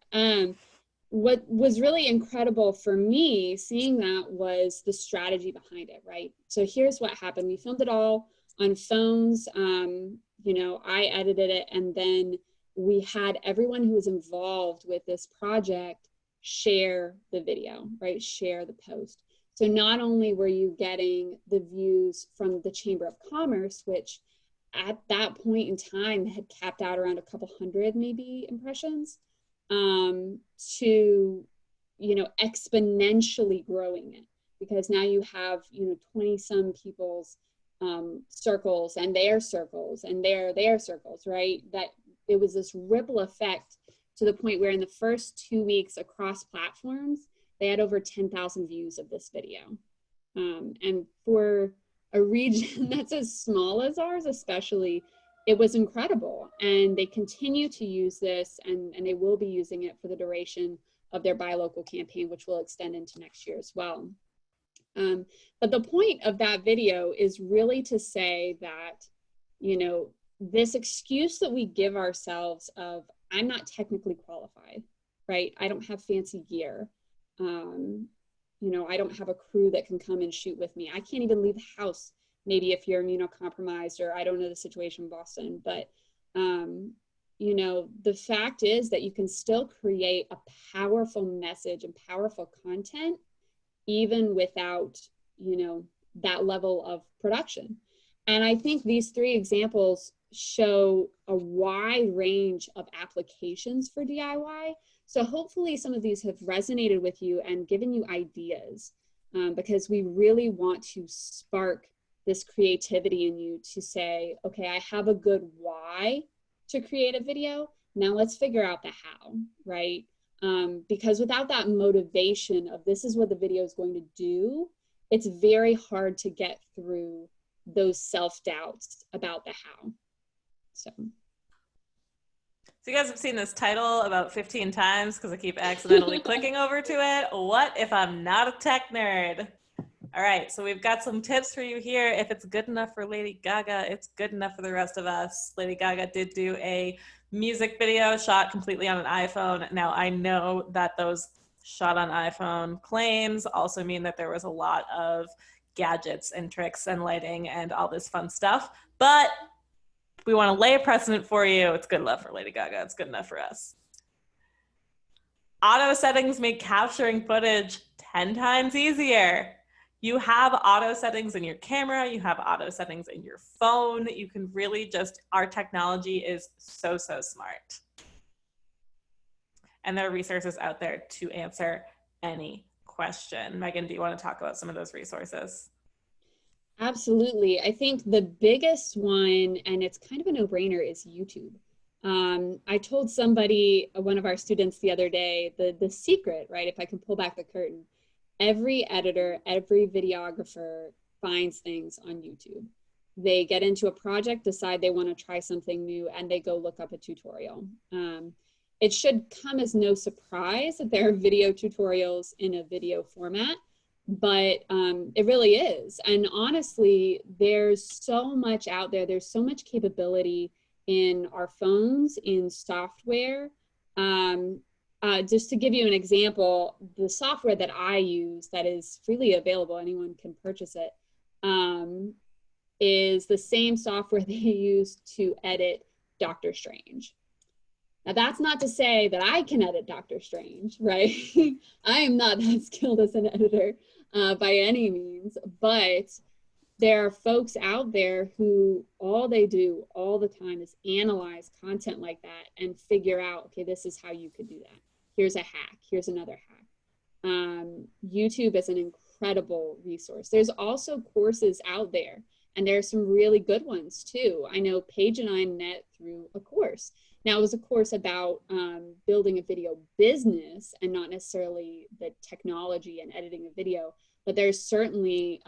Speaker 2: What was really incredible for me seeing that was the strategy behind it, right? So here's what happened. We filmed it all on phones. You know, I edited it, and then we had everyone who was involved with this project share the video, right? Share the post. So not only were you getting the views from the Chamber of Commerce, which at that point in time had capped out around a couple hundred maybe impressions, to, you know, exponentially growing it, because now you have, you know, 20 some people's circles and their circles and their circles, right? That it was this ripple effect to the point where in the first 2 weeks across platforms, they had over 10,000 views of this video. And for a region that's as small as ours, especially, it was incredible. And they continue to use this, and they will be using it for the duration of their Buy Local campaign, which will extend into next year as well. But the point of that video is really to say that, you know, this excuse that we give ourselves of, I'm not technically qualified, right? I don't have fancy gear. You know, I don't have a crew that can come and shoot with me. I can't even leave the house, maybe if you're immunocompromised, or I don't know the situation in Boston. But, you know, the fact is that you can still create a powerful message and powerful content even without, you know, that level of production. And I think these three examples show a wide range of applications for DIY. So hopefully some of these have resonated with you and given you ideas, because we really want to spark this creativity in you to say, okay, I have a good why to create a video. Now let's figure out the how, right? Because without that motivation of this is what the video is going to do, it's very hard to get through those self-doubts about the how. So
Speaker 1: you guys have seen this title about 15 times because I keep accidentally clicking over to it. What if I'm not a tech nerd? All right, so we've got some tips for you here. If it's good enough for Lady Gaga, it's good enough for the rest of us. Lady Gaga did do a music video shot completely on an iPhone. Now, I know that those shot on iPhone claims also mean that there was a lot of gadgets and tricks and lighting and all this fun stuff, but we want to lay a precedent for you. It's good enough for Lady Gaga. It's good enough for us. Auto settings make capturing footage 10 times easier. You have auto settings in your camera. You have auto settings in your phone. You can really just, our technology is so, so smart. And there are resources out there to answer any question. Megan, do you want to talk about some of those resources?
Speaker 2: Absolutely. I think the biggest one, and it's kind of a no-brainer, is YouTube. I told somebody, one of our students the other day, the secret, right? If I can pull back the curtain, every editor, every videographer finds things on YouTube. They get into a project, decide they want to try something new, and they go look up a tutorial. It should come as no surprise that there are video tutorials in a video format, but it really is. And honestly, there's so much out there. There's so much capability in our phones, in software. Just to give you an example, the software that I use that is freely available, anyone can purchase it, is the same software they use to edit Doctor Strange. Now, that's not to say that I can edit Doctor Strange, right? I am not that skilled as an editor by any means, but there are folks out there who all they do all the time is analyze content like that and figure out, okay, this is how you could do that. Here's a hack. Here's another hack. YouTube is an incredible resource. There's also courses out there, and there are some really good ones too. I know Paige and I met through a course. Now, it was a course about building a video business and not necessarily the technology and editing a video, but there's certainly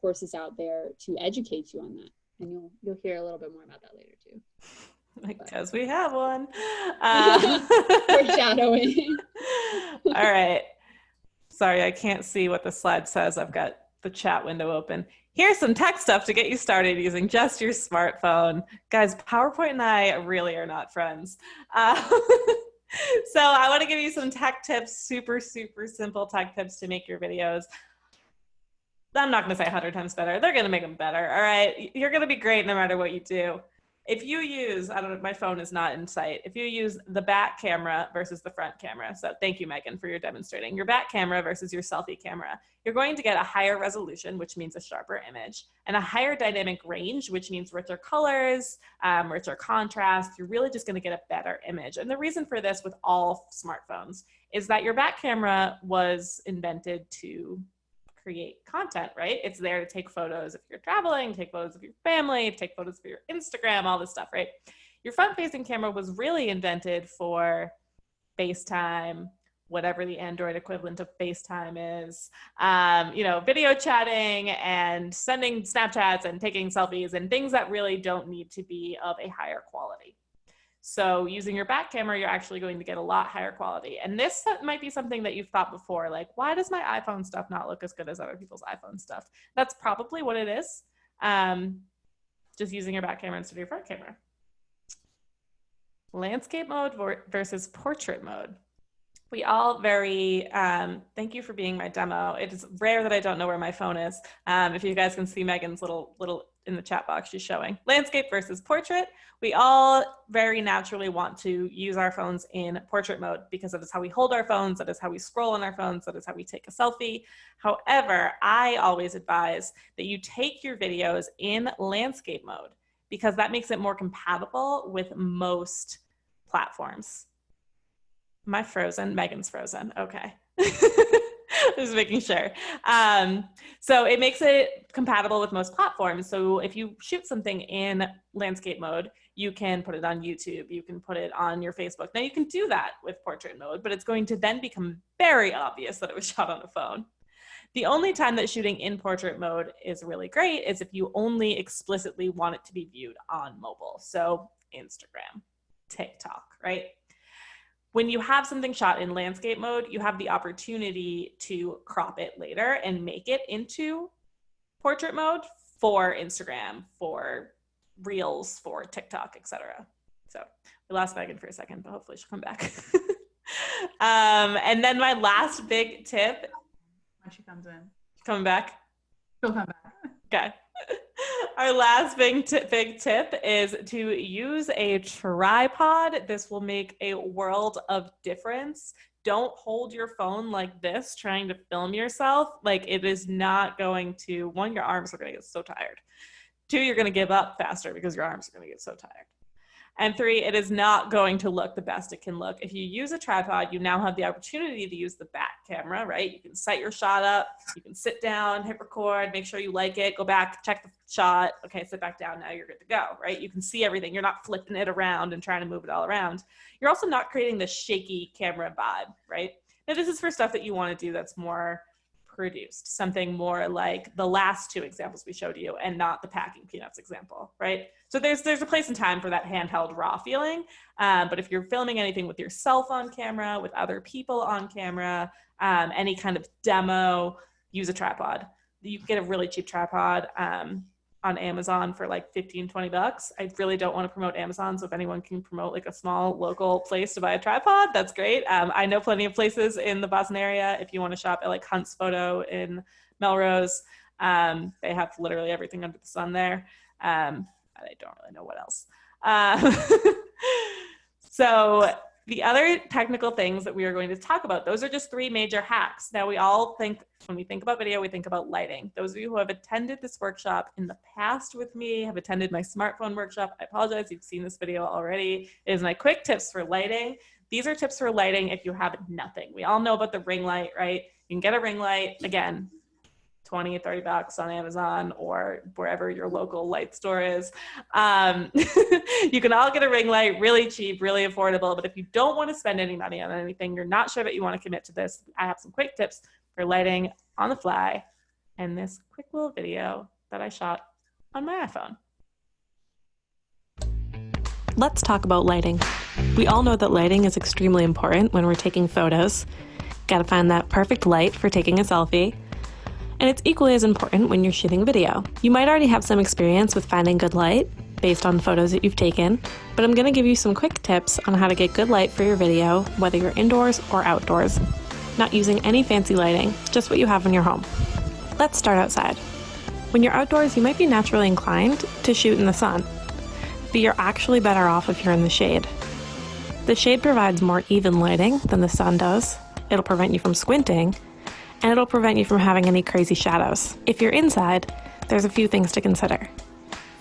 Speaker 2: courses out there to educate you on that. And you'll hear a little bit more about that later too.
Speaker 1: Because we have one.
Speaker 2: Foreshadowing.
Speaker 1: All right. Sorry, I can't see what the slide says. I've got the chat window open. Here's some tech stuff to get you started using just your smartphone. Guys, PowerPoint and I really are not friends. So I want to give you some tech tips, super, super simple tech tips to make your videos. I'm not going to say 100 times better. They're going to make them better. All right. You're going to be great no matter what you do. If you use, I don't know, my phone is not in sight. If you use the back camera versus the front camera, so thank you, Megan, for your demonstrating, your back camera versus your selfie camera, you're going to get a higher resolution, which means a sharper image, and a higher dynamic range, which means richer colors, richer contrast. You're really just going to get a better image. And the reason for this with all smartphones is that your back camera was invented to create content, right? It's there to take photos if you're traveling, take photos of your family, take photos for your Instagram, all this stuff, right? Your front-facing camera was really invented for FaceTime, whatever the Android equivalent of FaceTime is, you know, video chatting and sending Snapchats and taking selfies and things that really don't need to be of a higher quality. So using your back camera, you're actually going to get a lot higher quality. And this might be something that you've thought before, like, why does my iPhone stuff not look as good as other people's iPhone stuff? That's probably what it is. Just using your back camera instead of your front camera. Landscape mode versus portrait mode. We all thank you for being my demo. It is rare that I don't know where my phone is. If you guys can see Megan's little in the chat box, she's showing landscape versus portrait. We all very naturally want to use our phones in portrait mode because that is how we hold our phones, that is how we scroll on our phones, that is how we take a selfie. However, I always advise that you take your videos in landscape mode because that makes it more compatible with most platforms. Am I frozen? Megan's frozen. Okay. Just making sure. So it makes it compatible with most platforms. So if you shoot something in landscape mode, you can put it on YouTube, you can put it on your Facebook. Now you can do that with portrait mode, but it's going to then become very obvious that it was shot on a phone. The only time that shooting in portrait mode is really great is if you only explicitly want it to be viewed on mobile. So Instagram, TikTok, right? When you have something shot in landscape mode, you have the opportunity to crop it later and make it into portrait mode for Instagram, for Reels, for TikTok, etc. So we lost Megan for a second, but hopefully she'll come back. And then my last big tip.
Speaker 24: When she comes in.
Speaker 1: Coming back?
Speaker 24: She'll come back.
Speaker 1: Okay. Our last big tip is to use a tripod. This will make a world of difference. Don't hold your phone like this trying to film yourself. Like, it is not going to, one, your arms are going to get so tired. Two, you're going to give up faster because your arms are going to get so tired. And three, it is not going to look the best it can look. If you use a tripod, you now have the opportunity to use the back camera, right? You can set your shot up, you can sit down, hit record, make sure you like it, go back, check the shot. Okay, sit back down, now you're good to go, right? You can see everything. You're not flipping it around and trying to move it all around. You're also not creating this shaky camera vibe, right? Now, this is for stuff that you want to do that's more produced, something more like the last two examples we showed you and not the packing peanuts example, right? So there's a place and time for that handheld raw feeling. But if you're filming anything with yourself on camera, with other people on camera, any kind of demo, use a tripod. You can get a really cheap tripod on Amazon for like 15, 20 bucks. I really don't want to promote Amazon. So if anyone can promote like a small local place to buy a tripod, that's great. I know plenty of places in the Boston area. If you want to shop at like Hunt's Photo in Melrose, they have literally everything under the sun there. I don't really know what else. So the other technical things that we are going to talk about, those are just three major hacks. Now, we all think, when we think about video, we think about lighting. Those of you who have attended this workshop in the past with me, have attended my smartphone workshop, I apologize, you've seen this video already. It is my quick tips for lighting. These are tips for lighting if you have nothing. We all know about the ring light, right? You can get a ring light, again, 20, 30 bucks on Amazon or wherever your local light store is. You can all get a ring light, really cheap, really affordable. But if you don't want to spend any money on anything, you're not sure that you want to commit to this, I have some quick tips for lighting on the fly and this quick little video that I shot on my iPhone.
Speaker 3: Let's talk about lighting. We all know that lighting is extremely important when we're taking photos. Gotta find that perfect light for taking a selfie. And it's equally as important when you're shooting video. You might already have some experience with finding good light based on photos that you've taken, but I'm gonna give you some quick tips on how to get good light for your video, whether you're indoors or outdoors. Not using any fancy lighting, just what you have in your home. Let's start outside. When you're outdoors, you might be naturally inclined to shoot in the sun, but you're actually better off if you're in the shade. The shade provides more even lighting than the sun does. It'll prevent you from squinting, and it'll prevent you from having any crazy shadows. If you're inside, there's a few things to consider.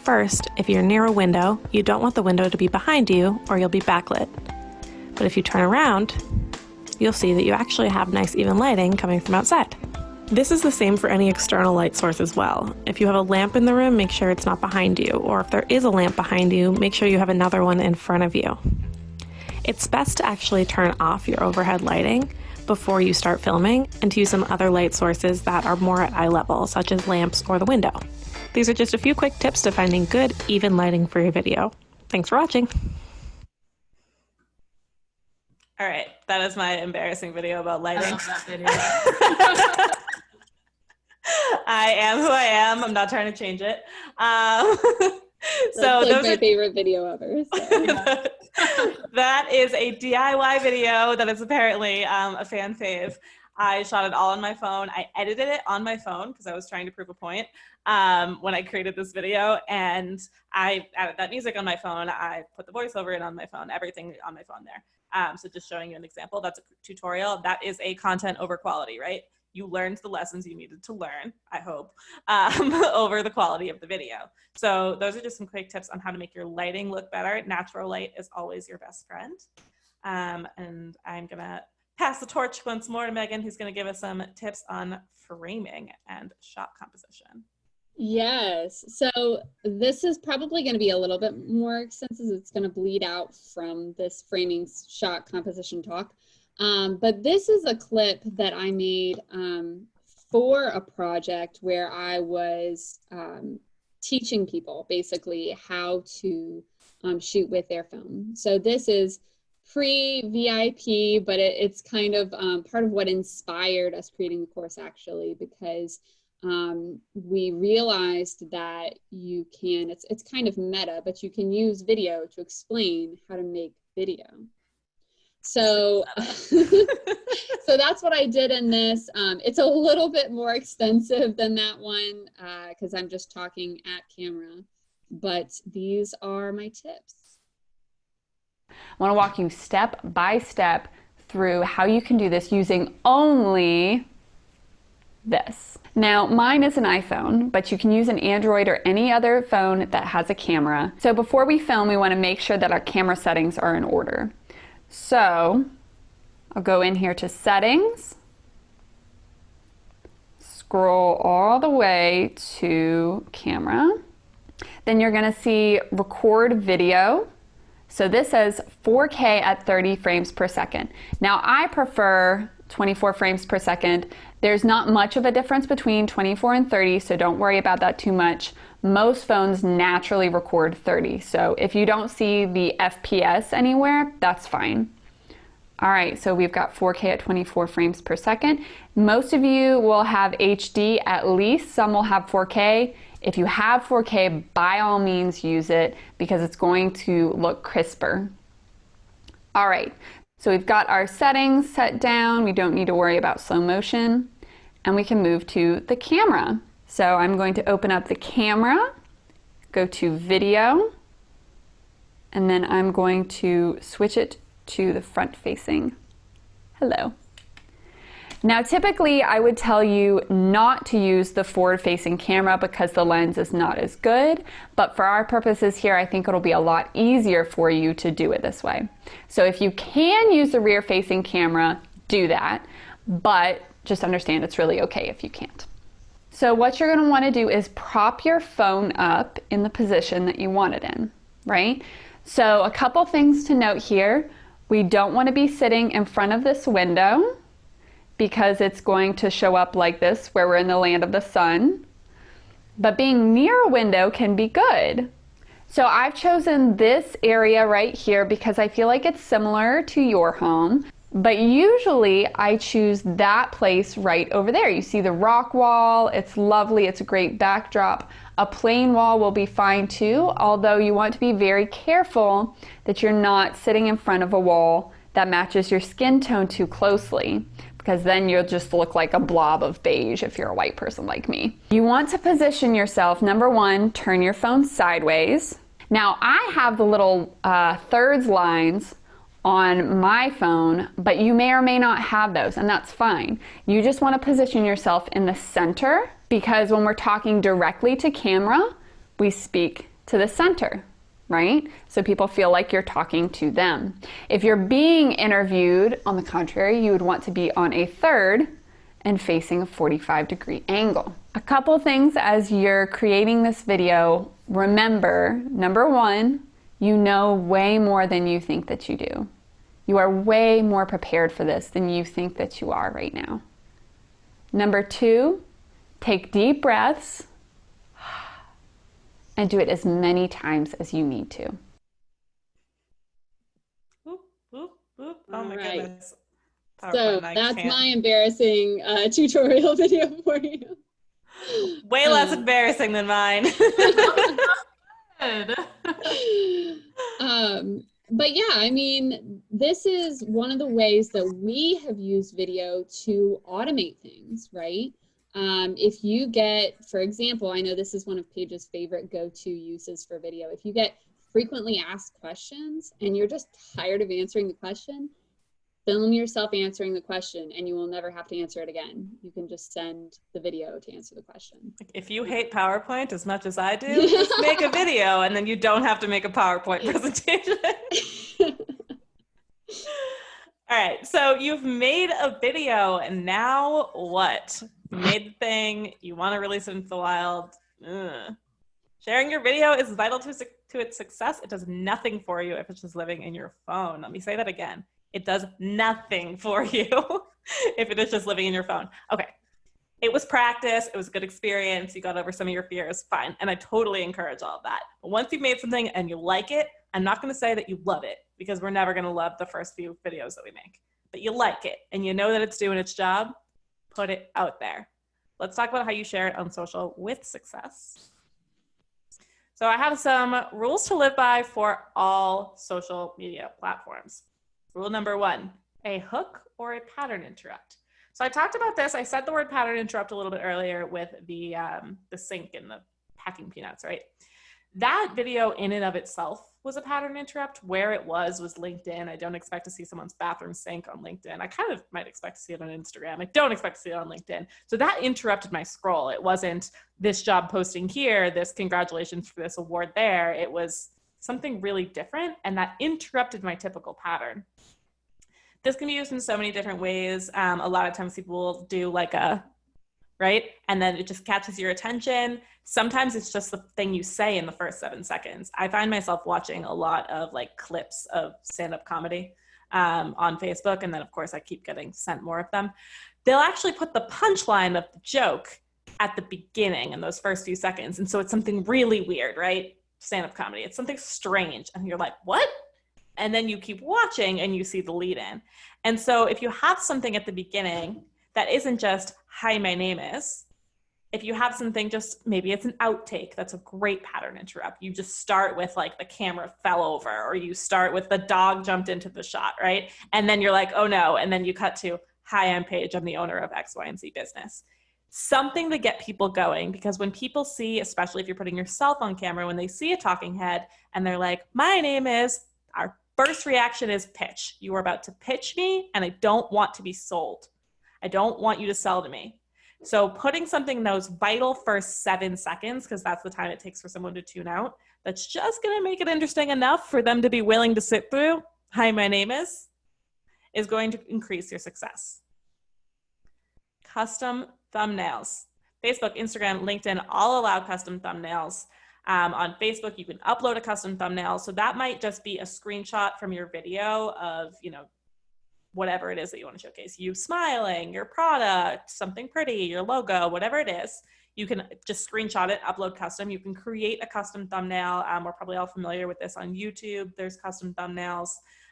Speaker 3: First, if you're near a window, you don't want the window to be behind you or you'll be backlit. But if you turn around, you'll see that you actually have nice even lighting coming from outside. This is the same for any external light source as well. If you have a lamp in the room, make sure it's not behind you, or if there is a lamp behind you, make sure you have another one in front of you. It's best to actually turn off your overhead lighting before you start filming and to use some other light sources that are more at eye level, such as lamps or the window. These are just a few quick tips to finding good, even lighting for your video. Thanks for watching.
Speaker 1: All right, that is my embarrassing video about lighting.
Speaker 24: I love that video.
Speaker 1: I am who I am. I'm not trying to change it.
Speaker 2: So like my favorite video ever. So.
Speaker 1: That is a DIY video that is apparently a fan fave. I shot it all on my phone. I edited it on my phone because I was trying to prove a point when I created this video, and I added that music on my phone. I put the voiceover in on my phone, everything on my phone there. So just showing you an example, that's a tutorial. That is a content over quality, right? You learned the lessons you needed to learn, I hope, over the quality of the video. So those are just some quick tips on how to make your lighting look better. Natural light is always your best friend. And I'm gonna pass the torch once more to Megan, who's going to give us some tips on framing and shot composition.
Speaker 2: Yes. So this is probably going to be a little bit more extensive. It's going to bleed out from this framing shot composition talk. But this is a clip that I made for a project where I was teaching people basically how to shoot with their phone. So this is pre-VIP, but it's kind of part of what inspired us creating the course, actually, because we realized that you can, it's kind of meta, but you can use video to explain how to make video. So, so that's what I did in this. It's a little bit more extensive than that one because I'm just talking at camera, but these are my tips.
Speaker 4: I want to walk you step by step through how you can do this using only this. Now, mine is an iPhone, but you can use an Android or any other phone that has a camera. So before we film, we want to make sure that our camera settings are in order. So I'll go in here to settings, scroll all the way to camera. Then you're going to see record video. So this says 4K at 30 frames per second. Now I prefer 24 frames per second. There's not much of a difference between 24 and 30, so don't worry about that too much. Most phones naturally record 30, so if you don't see the FPS anywhere, that's fine. All right, so we've got 4K at 24 frames per second. Most of you will have HD at least, some will have 4K. If you have 4K, by all means use it because it's going to look crisper. All right, so we've got our settings set down. We don't need to worry about slow motion, and we can move to the camera. So I'm going to open up the camera, go to video, and then I'm going to switch it to the front facing. Hello. Now typically I would tell you not to use the forward facing camera because the lens is not as good, but for our purposes here I think it'll be a lot easier for you to do it this way. So if you can use the rear facing camera, do that, but just understand it's really okay if you can't. So what you're going to want to do is prop your phone up in the position that you want it in, right? So a couple things to note here. We don't want to be sitting in front of this window because it's going to show up like this where we're in the land of the sun. But being near a window can be good. So I've chosen this area right here because I feel like it's similar to your home. But usually I choose that place right over there. You see the rock wall, it's lovely, it's a great backdrop. A plain wall will be fine too, although you want to be very careful that you're not sitting in front of a wall that matches your skin tone too closely, because then you'll just look like a blob of beige if you're a white person like me. You want to position yourself, number one, turn your phone sideways. Now I have the little thirds lines on my phone, but you may or may not have those, and that's fine. You just want to position yourself in the center because when we're talking directly to camera, we speak to the center, right? So people feel like you're talking to them. If you're being interviewed, on the contrary, you would want to be on a third and facing a 45-degree angle. A couple things as you're creating this video, remember, number one, you know way more than you think that you do. You are way more prepared for this than you think that you are right now. Number two, take deep breaths and do it as many times as you need to.
Speaker 1: Boop, boop, boop. Oh my goodness.
Speaker 2: So that's my embarrassing tutorial video for you.
Speaker 1: Way less embarrassing than mine.
Speaker 2: But yeah, I mean, this is one of the ways that we have used video to automate things, right? If you get, for example, I know this is one of Paige's favorite go-to uses for video. If you get frequently asked questions and you're just tired of answering the question, film yourself answering the question and you will never have to answer it again. You can just send the video to answer the question.
Speaker 1: If you hate PowerPoint as much as I do, just make a video and then you don't have to make a PowerPoint presentation. All right, so you've made a video, and now what? You made the thing, you want to release it into the wild. Ugh. Sharing your video is vital to its success. It does nothing for you if it's just living in your phone. Let me say that again. It does nothing for you if it is just living in your phone. Okay. It was practice. It was a good experience. You got over some of your fears. Fine. And I totally encourage all of that. But once you've made something and you like it, I'm not going to say that you love it, because we're never going to love the first few videos that we make. But you like it and you know that it's doing its job, put it out there. Let's talk about how you share it on social with success. So I have some rules to live by for all social media platforms. Rule number 1, a hook or a pattern interrupt. So I talked about this. I said the word pattern interrupt a little bit earlier with the sink and the packing peanuts, right? That video in and of itself was a pattern interrupt. Where it was LinkedIn. I don't expect to see someone's bathroom sink on LinkedIn. I kind of might expect to see it on Instagram. I don't expect to see it on LinkedIn. So that interrupted my scroll. It wasn't this job posting here, this congratulations for this award there. It was something really different, and that interrupted my typical pattern. This can be used in so many different ways. A lot of times people will do like a, right? And then it just catches your attention. Sometimes it's just the thing you say in the first 7 seconds. I find myself watching a lot of like clips of stand-up comedy on Facebook. And then of course I keep getting sent more of them. They'll actually put the punchline of the joke at the beginning in those first few seconds. And so it's something really weird, right? Stand-up comedy. It's something strange. And you're like, what? And then you keep watching and you see the lead in. And so if you have something at the beginning that isn't just, hi, my name is, if you have something just, maybe it's an outtake, that's a great pattern interrupt. You just start with like the camera fell over, or you start with the dog jumped into the shot, right? And then you're like, oh no. And then you cut to, hi, I'm Paige. I'm the owner of X, Y, and Z business. Something to get people going, because when people see, especially if you're putting yourself on camera, when they see a talking head and they're like, my name is, our first reaction is pitch. You are about to pitch me and I don't want to be sold. I don't want you to sell to me. So putting something in those vital first 7 seconds, because that's the time it takes for someone to tune out, that's just going to make it interesting enough for them to be willing to sit through, hi, my name is going to increase your success. Custom thumbnails. Facebook, Instagram, LinkedIn all allow custom thumbnails. On Facebook, you can upload a custom thumbnail. So that might just be a screenshot from your video of, whatever it is that you want to showcase. You smiling, your product, something pretty, your logo, whatever it is. You can just screenshot it, upload custom. You can create a custom thumbnail. We're probably all familiar with this on YouTube. There's custom thumbnails.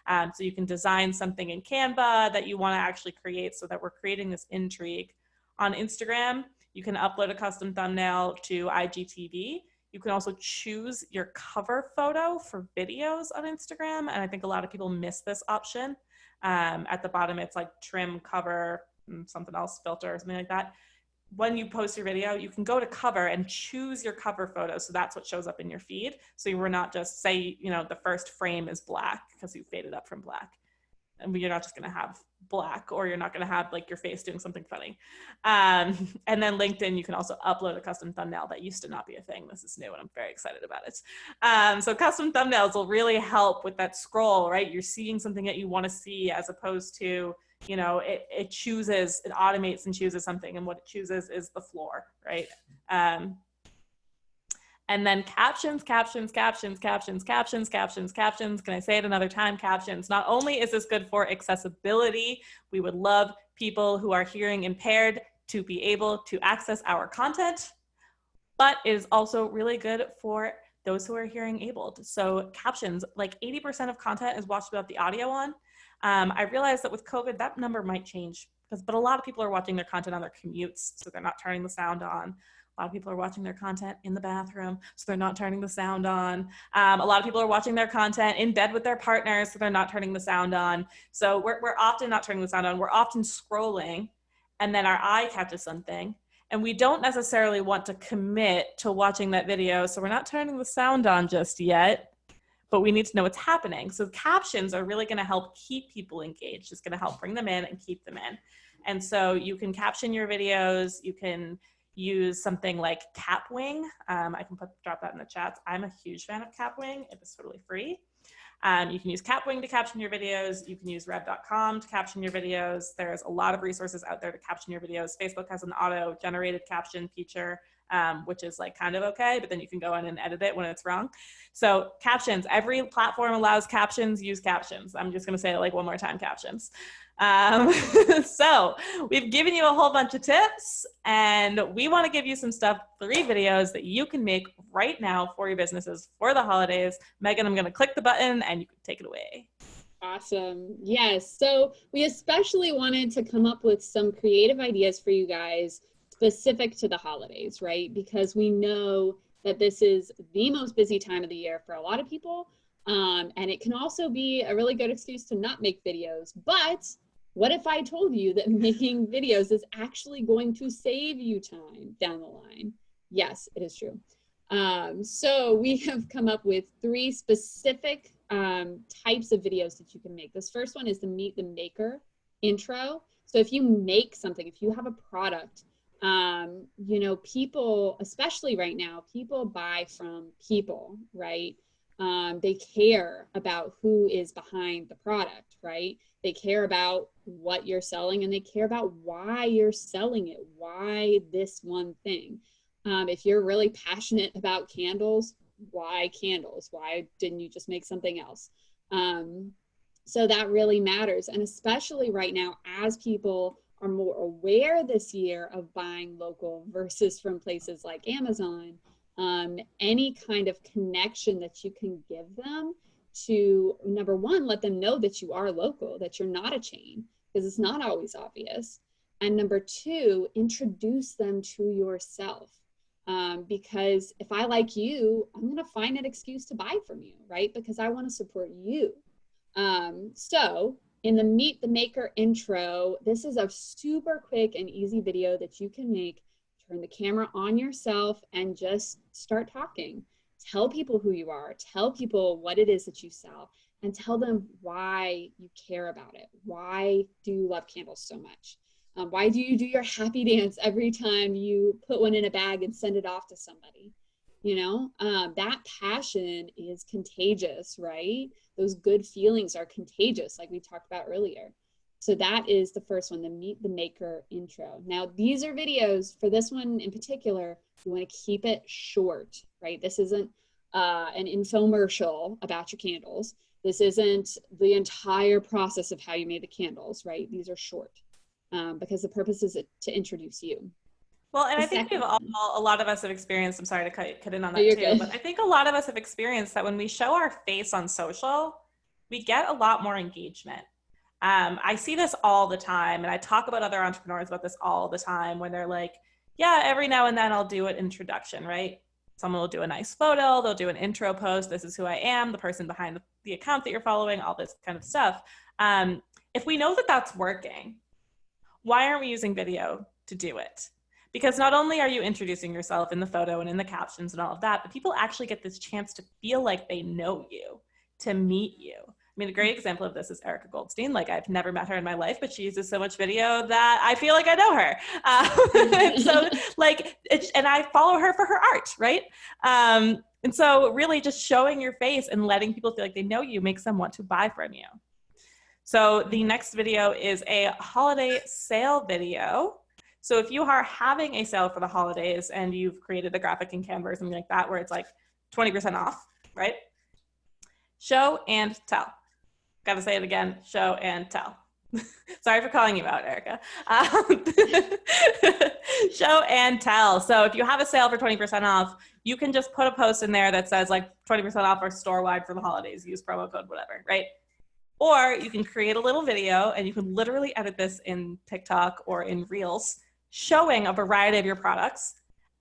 Speaker 1: So you can design something in Canva that you want to actually create so that we're creating this intrigue. On Instagram, you can upload a custom thumbnail to IGTV. You can also choose your cover photo for videos on Instagram. And I think a lot of people miss this option. At the bottom, it's like trim, cover, something else, filter, or something like that. When you post your video, you can go to cover and choose your cover photo. So that's what shows up in your feed. So you were not just say, the first frame is black because you faded up from black. And you're not just going to have black, or you're not going to have like your face doing something funny. And then LinkedIn, you can also upload a custom thumbnail. That used to not be a thing. This is new and I'm very excited about it. So custom thumbnails will really help with that scroll, right? You're seeing something that you want to see, as opposed to, it automates and chooses something, and what it chooses is the floor, right? And then captions. Can I say it another time? Captions. Not only is this good for accessibility, we would love people who are hearing impaired to be able to access our content, but it is also really good for those who are hearing abled. So captions, like 80% of content is watched without the audio on. I realize that with COVID, that number might change, but a lot of people are watching their content on their commutes, so they're not turning the sound on. A lot of people are watching their content in the bathroom, so they're not turning the sound on. A lot of people are watching their content in bed with their partners, so they're not turning the sound on. So we're often not turning the sound on. We're often scrolling, and then our eye catches something, and we don't necessarily want to commit to watching that video, so we're not turning the sound on just yet, but we need to know what's happening. So captions are really going to help keep people engaged. It's going to help bring them in and keep them in. And so you can caption your videos. You can use something like Capwing. I can drop that in the chat. I'm a huge fan of Capwing. It is totally free. You can use Capwing to caption your videos. You can use rev.com to caption your videos. There's a lot of resources out there to caption your videos. Facebook has an auto-generated caption feature, which is like kind of okay, but then you can go in and edit it when it's wrong. So captions, every platform allows captions, use captions. I'm just gonna say it like one more time, captions. So we've given you a whole bunch of tips, and we want to give you some stuff, 3 videos that you can make right now for your businesses for the holidays. Megan, I'm going to click the button and you can take it away.
Speaker 2: Awesome. Yes. So we especially wanted to come up with some creative ideas for you guys specific to the holidays, right? Because we know that this is the most busy time of the year for a lot of people. And it can also be a really good excuse to not make videos. But what if I told you that making videos is actually going to save you time down the line? Yes, it is true. So we have come up with 3 specific types of videos that you can make. This first one is the Meet the Maker intro. So if you make something, if you have a product, you know, people, especially right now, people buy from people, right? They care about who is behind the product, right? They care about what you're selling, and they care about why you're selling it. Why this one thing? If you're really passionate about candles, why candles? Why didn't you just make something else? So that really matters. And especially right now, as people are more aware this year of buying local versus from places like Amazon, any kind of connection that you can give them to, number one, let them know that you are local, that you're not a chain, because it's not always obvious. And number 2, introduce them to yourself. Because if I like you, I'm going to find an excuse to buy from you, right? Because I want to support you. So in the Meet the Maker intro, this is a super quick and easy video that you can make. Turn the camera on yourself and just start talking. Tell people who you are, tell people what it is that you sell, and tell them why you care about it. Why do you love candles so much? Why do you do your happy dance every time you put one in a bag and send it off to somebody? You know, that passion is contagious, right? Those good feelings are contagious, like we talked about earlier. So that is the first one, the Meet the Maker intro. Now, these are videos, for this one in particular, you want to keep it short, right? This isn't an infomercial about your candles. This isn't the entire process of how you made the candles, right? These are short because the purpose is to introduce you.
Speaker 1: Well, and I think a lot of us have experienced, I'm sorry to cut in on that too,
Speaker 2: good.
Speaker 1: but I think a lot of us have experienced that when we show our face on social, we get a lot more engagement. I see this all the time, and I talk about other entrepreneurs about this all the time when they're like, yeah, every now and then I'll do an introduction, right? Someone will do a nice photo, they'll do an intro post, this is who I am, the person behind the account that you're following, all this kind of stuff. If we know that that's working, why aren't we using video to do it? Because not only are you introducing yourself in the photo and in the captions and all of that, but people actually get this chance to feel like they know you, to meet you. I mean, a great example of this is Erica Goldstein. Like, I've never met her in my life, but she uses so much video that I feel like I know her. So, like, and I follow her for her art, right? And so really just showing your face and letting people feel like they know you makes them want to buy from you. So the next video is a holiday sale video. So if you are having a sale for the holidays and you've created a graphic in Canva or something like that, where it's like 20% off, right? Show and tell. Got to say it again, show and tell. Sorry for calling you out, Erica. Show and tell. So if you have a sale for 20% off, you can just put a post in there that says like 20% off or store-wide for the holidays, use promo code, whatever, right? Or you can create a little video and you can literally edit this in TikTok or in Reels, showing a variety of your products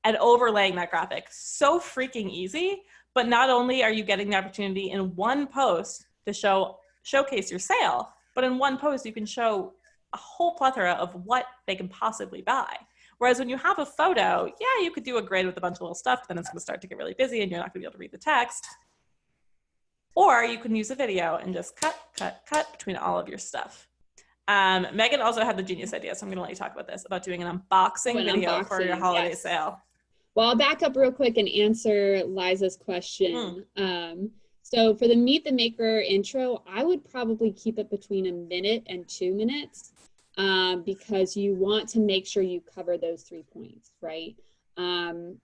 Speaker 1: and overlaying that graphic. So freaking easy, but not only are you getting the opportunity in one post to showcase your sale, but in one post you can show a whole plethora of what they can possibly buy. Whereas when you have a photo, yeah, you could do a grid with a bunch of little stuff, but then it's going to start to get really busy and you're not going to be able to read the text. Or you can use a video and just cut between all of your stuff. Megan also had the genius idea, so I'm going to let you talk about this, about doing an unboxing video for your holiday sale.
Speaker 2: Well, I'll back up real quick and answer Liza's question. So for the Meet the Maker intro, I would probably keep it between 1 minute and 2 minutes because you want to make sure you cover those 3 points, right?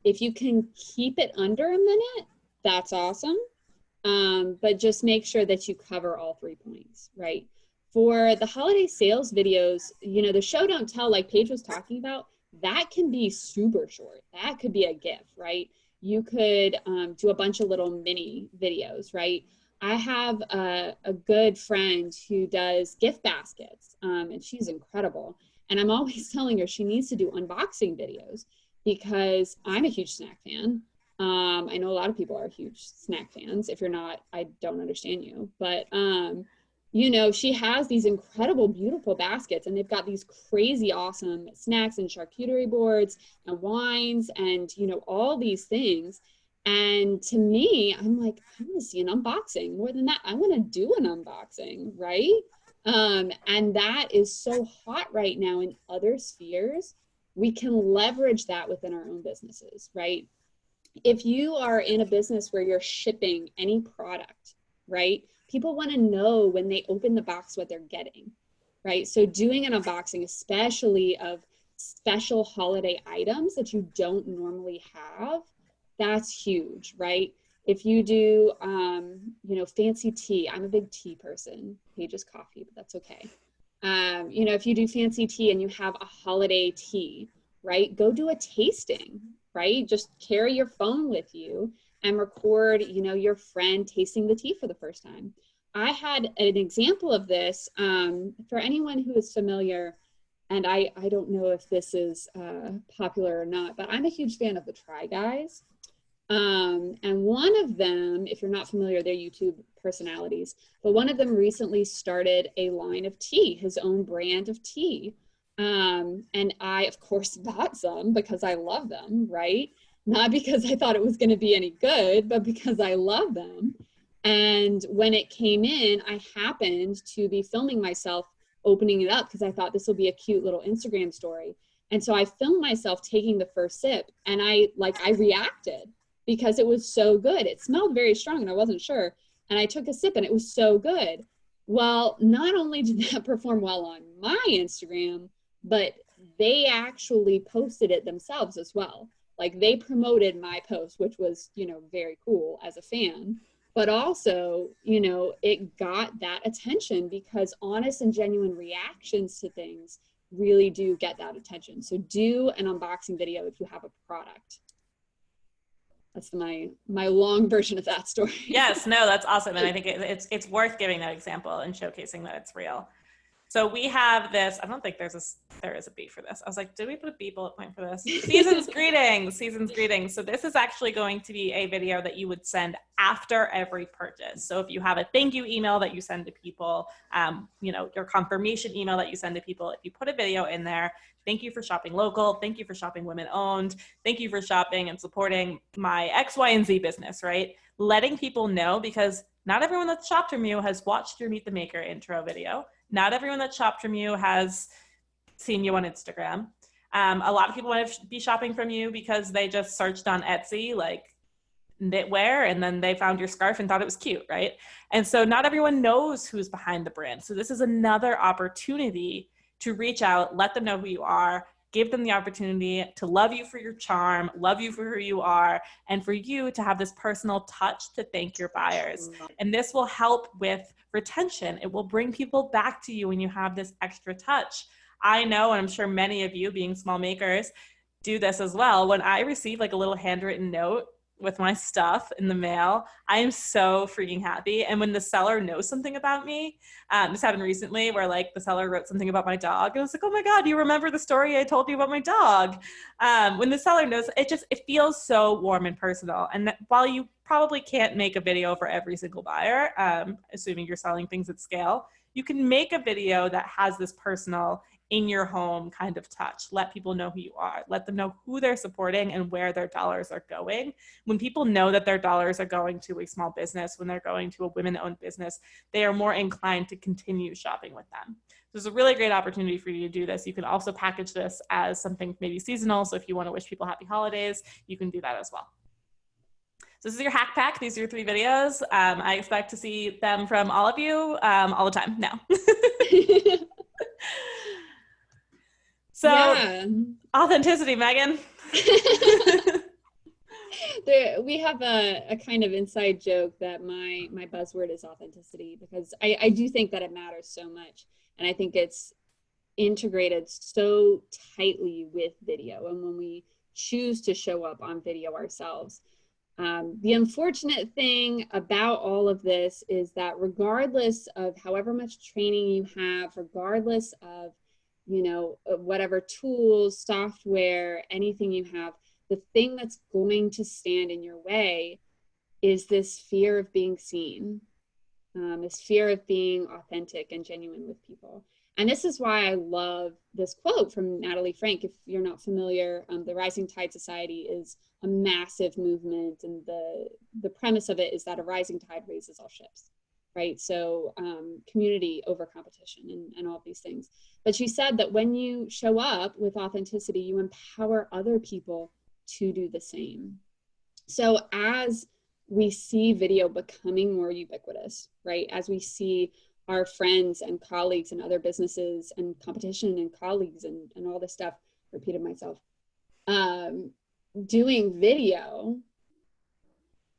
Speaker 2: If you can keep it under 1 minute, that's awesome. But just make sure that you cover all 3 points, right? For the holiday sales videos, you know, the show don't tell, like Paige was talking about, that can be super short. That could be a GIF, right? You could do a bunch of little mini videos, right? I have a good friend who does gift baskets, and she's incredible. And I'm always telling her she needs to do unboxing videos because I'm a huge snack fan. I know a lot of people are huge snack fans. If you're not, I don't understand you. But, you know, she has these incredible, beautiful baskets, and they've got these crazy, awesome snacks and charcuterie boards and wines and, you know, all these things. And to me, I'm like, I want to see an unboxing. More than that, I want to do an unboxing, right? And that is so hot right now in other spheres. We can leverage that within our own businesses, right? If you are in a business where you're shipping any product, right? People want to know when they open the box what they're getting, right? So doing an unboxing, especially of special holiday items that you don't normally have, that's huge, right? If you do, you know, fancy tea, I'm a big tea person. Paige's coffee, but that's okay. You know, if you do fancy tea and you have a holiday tea, right? Go do a tasting, right? Just carry your phone with you and record, you know, your friend tasting the tea for the first time. I had an example of this for anyone who is familiar, and I don't know if this is popular or not, but I'm a huge fan of the Try Guys. And one of them, if you're not familiar, they're YouTube personalities, but one of them recently started a line of tea, his own brand of tea. And I, of course, bought some because I love them, right? Not because I thought it was going to be any good, but because I love them. And when it came in, I happened to be filming myself opening it up because I thought this will be a cute little Instagram story. And so I filmed myself taking the first sip, and I reacted because it was so good. It smelled very strong and I wasn't sure. And I took a sip and it was so good. Well, not only did that perform well on my Instagram, but they actually posted it themselves as well. Like they promoted my post, which was, you know, very cool as a fan, but also, you know, it got that attention because honest and genuine reactions to things really do get that attention. So do an unboxing video if you have a product. That's my long version of that story.
Speaker 1: Yes, no, that's awesome. And I think it's worth giving that example and showcasing that it's real. So we have this, I don't think there is a B for this. I was like, did we put a B bullet point for this? Season's greetings. So this is actually going to be a video that you would send after every purchase. So if you have a thank you email that you send to people, you know, your confirmation email that you send to people, if you put a video in there, thank you for shopping local, thank you for shopping women owned, thank you for shopping and supporting my X, Y, and Z business, right? Letting people know, because not everyone that's shopped from you has watched your Meet the Maker intro video. Not everyone that shopped from you has seen you on Instagram. A lot of people want to be shopping from you because they just searched on Etsy, like knitwear, and then they found your scarf and thought it was cute, right? And so not everyone knows who's behind the brand. So this is another opportunity to reach out, let them know who you are, give them the opportunity to love you for your charm, love you for who you are, and for you to have this personal touch to thank your buyers. And this will help with retention. It will bring people back to you when you have this extra touch. I know, and I'm sure many of you being small makers do this as well. When I receive like a little handwritten note with my stuff in the mail, I am so freaking happy. And when the seller knows something about me, this happened recently where like the seller wrote something about my dog. And I was like, oh my God, you remember the story I told you about my dog? When the seller knows, it feels so warm and personal. And while you probably can't make a video for every single buyer, assuming you're selling things at scale, you can make a video that has this personal, in your home kind of touch. Let people know who you are. Let them know who they're supporting and where their dollars are going. When people know that their dollars are going to a small business, when they're going to a women-owned business, they are more inclined to continue shopping with them. So it's a really great opportunity for you to do this. You can also package this as something maybe seasonal. So if you want to wish people happy holidays, you can do that as well. So this is your hack pack. These are your 3 videos. I expect to see them from all of you all the time now. So
Speaker 2: Yeah.
Speaker 1: authenticity, Megan.
Speaker 2: We have a kind of inside joke that my buzzword is authenticity, because I do think that it matters so much. And I think it's integrated so tightly with video. And when we choose to show up on video ourselves, the unfortunate thing about all of this is that regardless of however much training you have, regardless of, you know, whatever tools, software, anything you have, the thing that's going to stand in your way is this fear of being seen, this fear of being authentic and genuine with people. And this is why I love this quote from Natalie Frank. If you're not familiar, the Rising Tide Society is a massive movement, and the premise of it is that a rising tide raises all ships, right? So community over competition and all of these things. But she said that when you show up with authenticity, you empower other people to do the same. So as we see video becoming more ubiquitous, right? As we see our friends and colleagues and other businesses and competition and colleagues and all this stuff, repeated myself, doing video,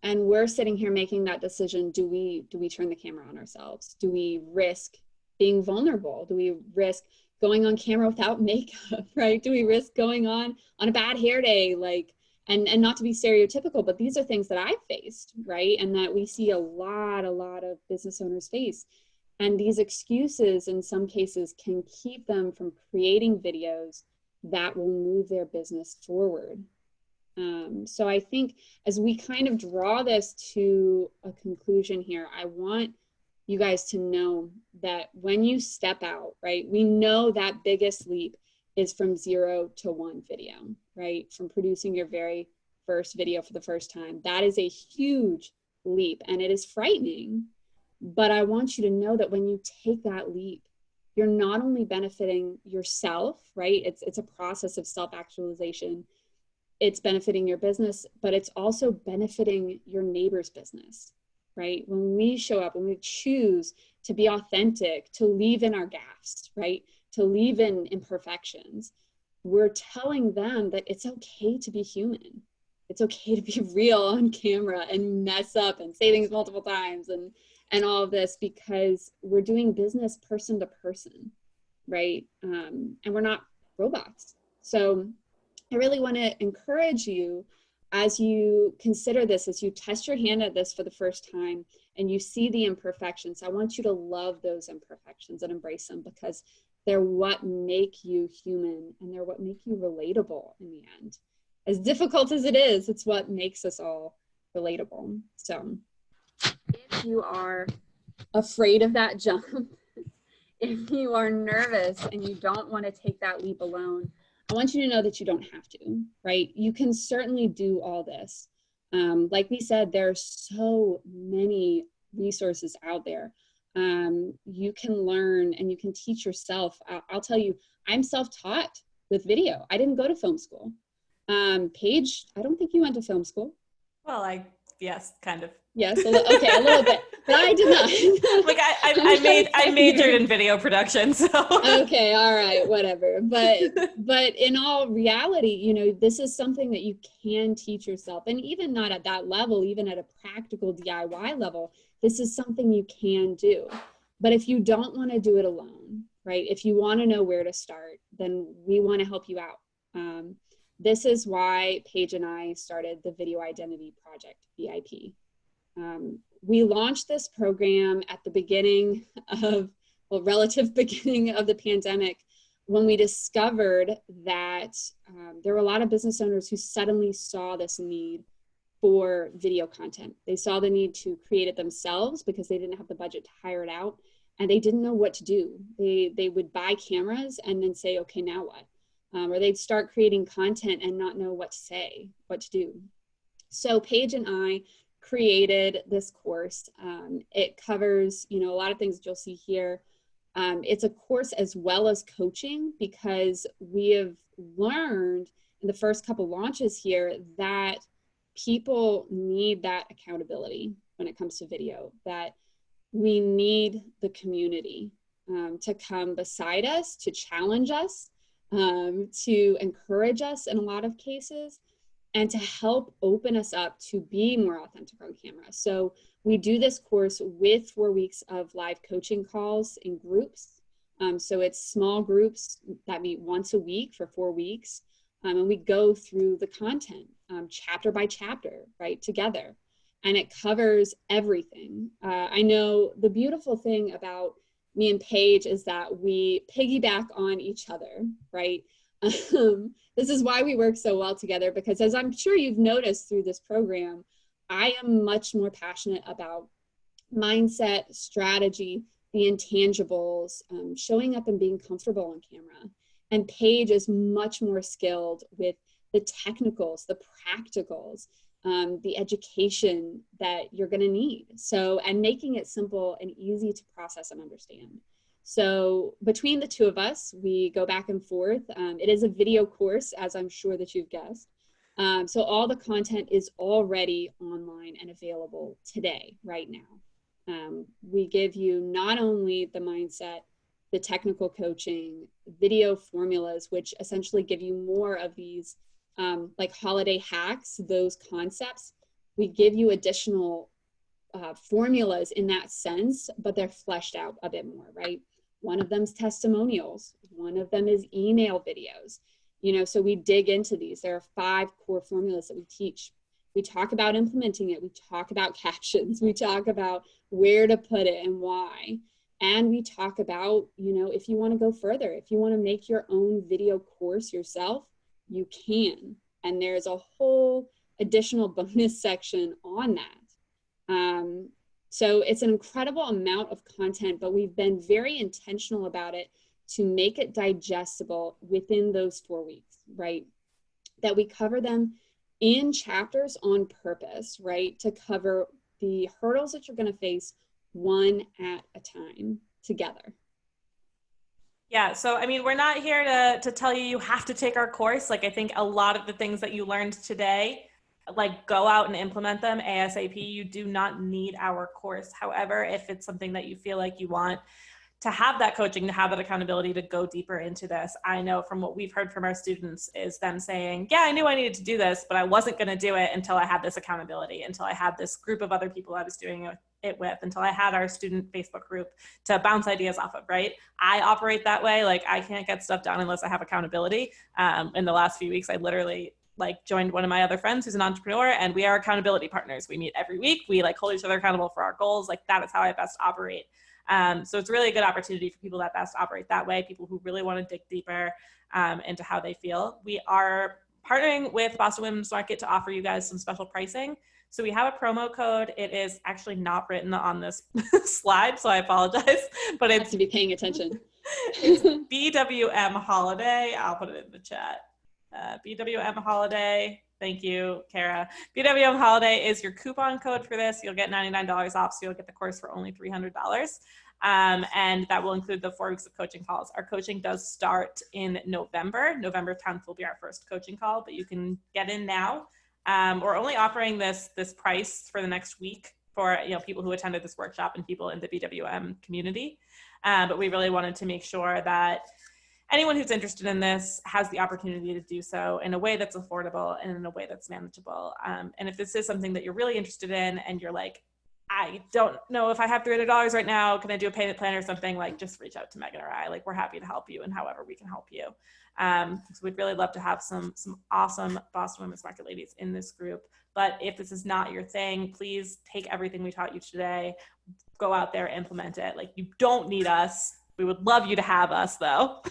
Speaker 2: and we're sitting here making that decision, do we turn the camera on ourselves? Do we risk being vulnerable? Do we risk going on camera without makeup, right? Do we risk going on a bad hair day, like, and not to be stereotypical, but these are things that I've faced, right? And that we see a lot of business owners face. And these excuses in some cases can keep them from creating videos that will move their business forward. So I think as we kind of draw this to a conclusion here, I want you guys to know that when you step out, right, we know that biggest leap is from 0 to 1 video, right? From producing your very first video for the first time. That is a huge leap, and it is frightening. But I want you to know that when you take that leap, you're not only benefiting yourself, right? It's a process of self-actualization. It's benefiting your business, but it's also benefiting your neighbor's business, right? When we show up, when we choose to be authentic, to leave in our gaffes, right? To leave in imperfections, we're telling them that it's okay to be human. It's okay to be real on camera and mess up and say things multiple times and all of this, because we're doing business person to person, right? And we're not robots. So I really want to encourage you, as you consider this, as you test your hand at this for the first time and you see the imperfections, I want you to love those imperfections and embrace them, because they're what make you human, and they're what make you relatable in the end. As difficult as it is, it's what makes us all relatable. So if you are afraid of that jump, if you are nervous and you don't want to take that leap alone, I want you to know that you don't have to, right? You can certainly do all this. Like we said, there are so many resources out there. You can learn and you can teach yourself. I'll tell you, I'm self-taught with video. I didn't go to film school. Paige, I don't think you went to film school.
Speaker 1: Well, yes, kind of.
Speaker 2: Yes, a little bit, but I did not.
Speaker 1: Like I majored in video production, so.
Speaker 2: Okay, all right, whatever. But in all reality, you know, this is something that you can teach yourself, and even not at that level, even at a practical DIY level, this is something you can do. But if you don't want to do it alone, right? If you want to know where to start, then we want to help you out. This is why Paige and I started the Video Identity Project, VIP. We launched this program at the beginning of, relative beginning of the pandemic, when we discovered that there were a lot of business owners who suddenly saw this need for video content. They saw the need to create it themselves because they didn't have the budget to hire it out, and they didn't know what to do. They would buy cameras and then say, okay, now what? Or they'd start creating content and not know what to say, what to do. So Paige and I created this course. It covers, you know, a lot of things that you'll see here. It's a course as well as coaching, because we have learned in the first couple launches here that people need that accountability when it comes to video, that we need the community to come beside us, to challenge us, to encourage us in a lot of cases, and to help open us up to be more authentic on camera. So we do this course with 4 weeks of live coaching calls in groups. So it's small groups that meet once a week for 4 weeks. And we go through the content chapter by chapter, right, together. And it covers everything. I know the beautiful thing about me and Paige is that we piggyback on each other, right? This is why we work so well together, because as I'm sure you've noticed through this program, I am much more passionate about mindset, strategy, the intangibles, showing up and being comfortable on camera. And Paige is much more skilled with the technicals, the practicals, the education that you're going to need. So, and making it simple and easy to process and understand. So between the two of us, we go back and forth. It is a video course, as I'm sure that you've guessed. So all the content is already online and available today, right now. We give you not only the mindset, the technical coaching, video formulas, which essentially give you more of these like holiday hacks, those concepts. We give you additional formulas in that sense, but they're fleshed out a bit more, right? One of them's testimonials. One of them is email videos. You know, so we dig into these. There are 5 core formulas that we teach. We talk about implementing it. We talk about captions. We talk about where to put it and why. And we talk about, you know, if you want to go further, if you want to make your own video course yourself, you can. And there's a whole additional bonus section on that. So it's an incredible amount of content, but we've been very intentional about it to make it digestible within those 4 weeks, right? That we cover them in chapters on purpose, right? To cover the hurdles that you're going to face one at a time together.
Speaker 1: Yeah, so I mean, we're not here to tell you have to take our course. Like, I think a lot of the things that you learned today, like, go out and implement them ASAP. You do not need our course. However, if it's something that you feel like you want to have that coaching, to have that accountability, to go deeper into this, I know from what we've heard from our students is them saying, yeah, I knew I needed to do this, but I wasn't going to do it until I had this accountability, until I had this group of other people I was doing it with, until I had our student Facebook group to bounce ideas off of, right? I operate that way. Like, I can't get stuff done unless I have accountability. In the last few weeks, I literally joined one of my other friends who's an entrepreneur, and we are accountability partners. We meet every week. We hold each other accountable for our goals. Like, that is how I best operate. So it's really a good opportunity for people that best operate that way, people who really want to dig deeper into how they feel. We are partnering with Boston Women's Market to offer you guys some special pricing. So we have a promo code. It is actually not written on this slide, so I apologize, but it's
Speaker 2: to be paying attention.
Speaker 1: It's BWM Holiday. I'll put it in the chat. BWM Holiday. Thank you, Kara. BWM Holiday is your coupon code for this. You'll get $99 off, so you'll get the course for only $300. And that will include the 4 weeks of coaching calls. Our coaching does start in November. November 10th will be our first coaching call, but you can get in now. We're only offering this price for the next week for people who attended this workshop and people in the BWM community. But we really wanted to make sure that anyone who's interested in this has the opportunity to do so in a way that's affordable and in a way that's manageable. And if this is something that you're really interested in and you're like, I don't know if I have $300 right now, can I do a payment plan or something? Like, just reach out to Megan or I. Like, we're happy to help you in however we can help you. So we'd really love to have some awesome Boston Women's Market ladies in this group. But if this is not your thing, please take everything we taught you today, go out there, implement it. Like, you don't need us. We would love you to have us, though.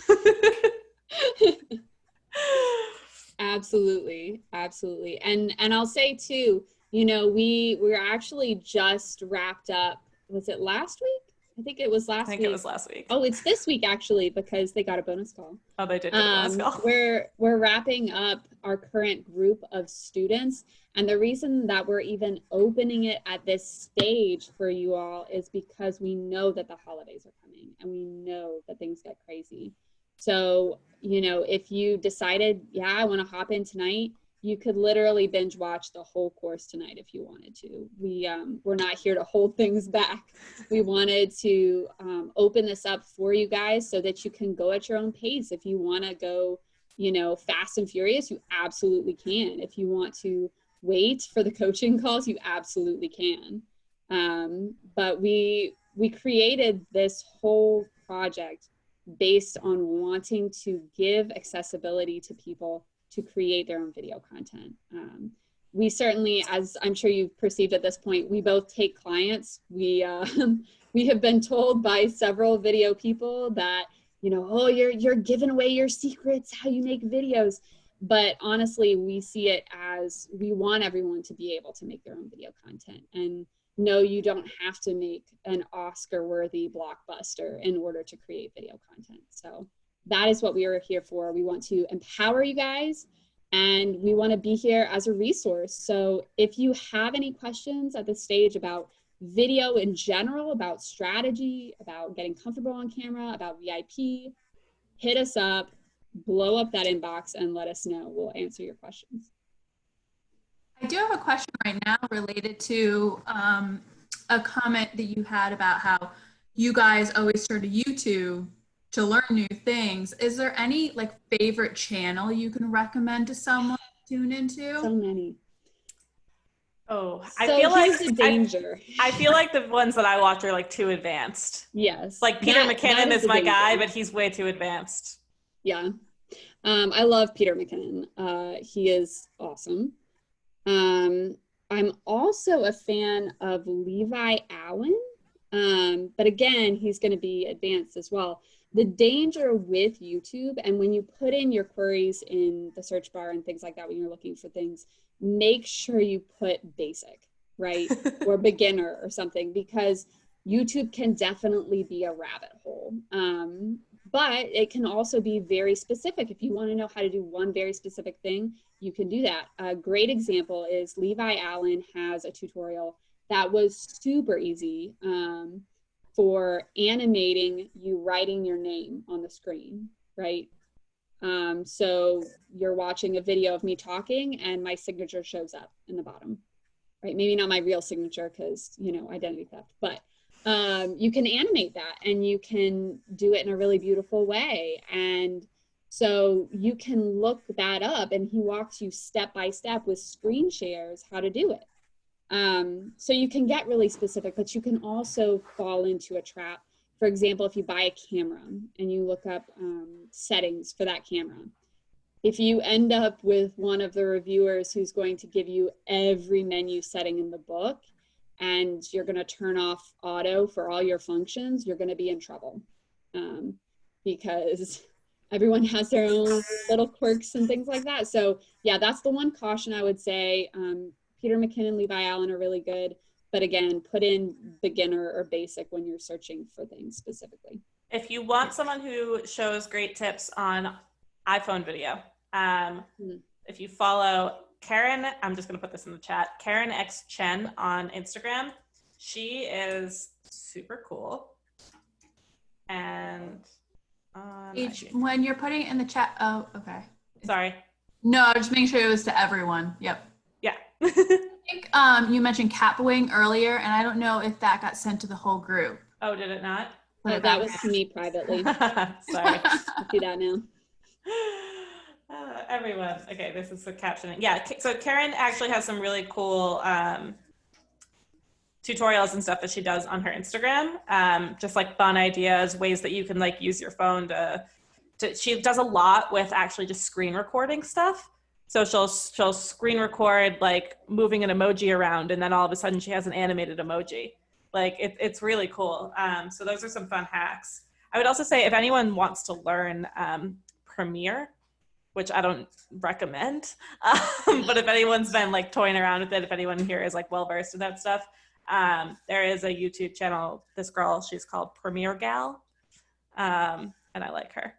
Speaker 2: Absolutely. And I'll say too, we're actually just wrapped up. Was it last week? I think it was last week.
Speaker 1: It was last week.
Speaker 2: Oh, it's this week actually, because they got a bonus call.
Speaker 1: Oh, they did get a bonus call.
Speaker 2: We're wrapping up our current group of students. And the reason that we're even opening it at this stage for you all is because we know that the holidays are coming and we know that things get crazy. So, if you decided, yeah, I want to hop in tonight, You could literally binge watch the whole course tonight if you wanted to. We're not here to hold things back. We wanted to open this up for you guys so that you can go at your own pace. If you want to go, fast and furious, you absolutely can. If you want to wait for the coaching calls, you absolutely can. But we created this whole project based on wanting to give accessibility to people to create their own video content. We certainly, as I'm sure you've perceived at this point, we both take clients. We have been told by several video people that, oh, you're giving away your secrets, how you make videos. But honestly, we see it as we want everyone to be able to make their own video content. And no, you don't have to make an Oscar-worthy blockbuster in order to create video content. So that is what we are here for. We want to empower you guys, and we want to be here as a resource. So if you have any questions at this stage about video in general, about strategy, about getting comfortable on camera, about VIP, hit us up, blow up that inbox, and let us know. We'll answer your questions.
Speaker 5: I do have a question right now related to a comment that you had about how you guys always turn to YouTube to learn new things. Is there any favorite channel you can recommend to someone to tune into?
Speaker 2: So many.
Speaker 1: Oh,
Speaker 2: I feel like the danger.
Speaker 1: I feel like the ones that I watch are too advanced.
Speaker 2: Yes.
Speaker 1: Peter McKinnon is my guy, but he's way too advanced.
Speaker 2: Yeah. I love Peter McKinnon. He is awesome. I'm also a fan of Levi Allen, but again, he's going to be advanced as well. The danger with YouTube, and when you put in your queries in the search bar and things like that, when you're looking for things, make sure you put basic, right? Or beginner or something, because YouTube can definitely be a rabbit hole. But it can also be very specific. If you want to know how to do one very specific thing, you can do that. A great example is Levi Allen has a tutorial that was super easy for animating you writing your name on the screen, right? So you're watching a video of me talking and my signature shows up in the bottom, right? Maybe not my real signature because, identity theft, but you can animate that and you can do it in a really beautiful way. And so you can look that up, and he walks you step by step with screen shares how to do it. So you can get really specific, but you can also fall into a trap. For example, if you buy a camera and you look up settings for that camera, if you end up with one of the reviewers who's going to give you every menu setting in the book, and you're going to turn off auto for all your functions, you're going to be in trouble, because everyone has their own little quirks and things like that. So yeah, that's the one caution I would say. Peter McKinnon, Levi Allen are really good, but again, put in beginner or basic when you're searching for things specifically.
Speaker 1: If you want someone who shows great tips on iPhone video, if you follow Karen, I'm just going to put this in the chat, Karen X Chen on Instagram. She is super cool. And
Speaker 5: when you're putting it in the chat, oh, okay.
Speaker 1: Sorry.
Speaker 5: No, I was just making sure it was to everyone. Yep.
Speaker 1: Yeah.
Speaker 5: I think you mentioned Catwing earlier, and I don't know if that got sent to the whole group.
Speaker 1: Oh, did it not?
Speaker 2: That was to me privately.
Speaker 1: Sorry.
Speaker 2: I see that now.
Speaker 1: Everyone. Okay, this is the captioning. Yeah, so Karen actually has some really cool tutorials and stuff that she does on her Instagram. Just fun ideas, ways that you can use your phone to she does a lot with actually just screen recording stuff. So she'll screen record moving an emoji around, and then all of a sudden she has an animated emoji. It's really cool. So those are some fun hacks. I would also say if anyone wants to learn Premiere, which I don't recommend, but if anyone's been toying around with it, if anyone here is well versed in that stuff, there is a YouTube channel. This girl, she's called Premiere Gal, and I like her.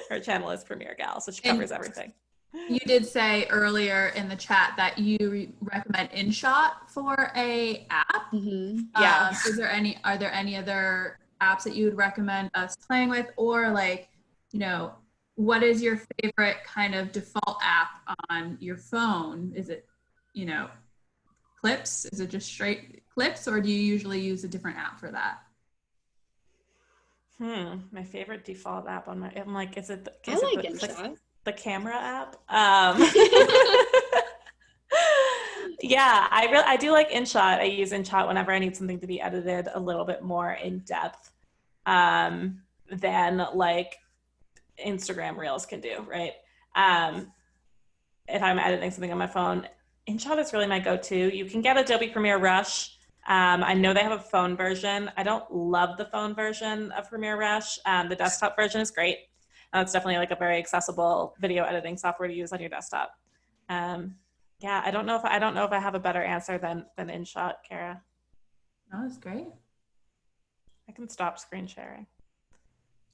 Speaker 1: Her channel is Premiere Gal, so she covers everything.
Speaker 5: You did say earlier in the chat that you recommend InShot for a app.
Speaker 2: Mm-hmm.
Speaker 1: Yeah.
Speaker 5: Are there any other apps that you would recommend us playing with, or what is your favorite kind of default app on your phone? Is it, you know, Clips? Is it just straight Clips, or do you usually use a different app for that?
Speaker 1: My favorite default app on my, I'm like, is it
Speaker 2: InShot.
Speaker 1: The camera app? Yeah, I do like InShot. I use InShot whenever I need something to be edited a little bit more in depth than like Instagram Reels can do, right? If I'm editing something on my phone, InShot is really my go-to. You can get Adobe Premiere Rush. I know they have a phone version. I don't love the phone version of Premiere Rush. The desktop version is great. It's definitely like a very accessible video editing software to use on your desktop. Yeah, I don't know if I have a better answer than InShot, Kara.
Speaker 5: No, that's great.
Speaker 1: I can stop screen sharing.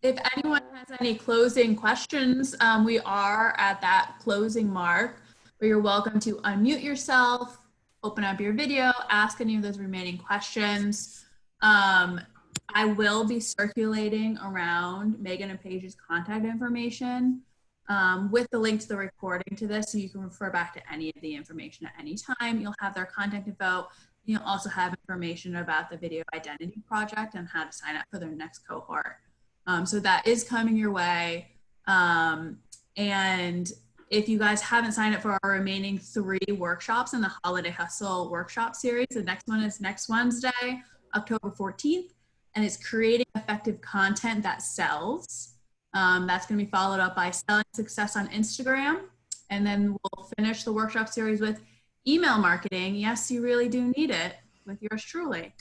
Speaker 5: If anyone has any closing questions, we are at that closing mark where you're welcome to unmute yourself, open up your video, ask any of those remaining questions. I will be circulating around Megan and Paige's contact information with the link to the recording to this, so you can refer back to any of the information at any time. You'll have their contact info. You'll also have information about the Video Identity Project and how to sign up for their next cohort. So that is coming your way. And if you guys haven't signed up for our remaining 3 workshops in the Holiday Hustle workshop series, the next one is next Wednesday, October 14th, and it's creating effective content that sells. That's going to be followed up by selling success on Instagram. And then we'll finish the workshop series with email marketing. Yes, you really do need it, with yours truly.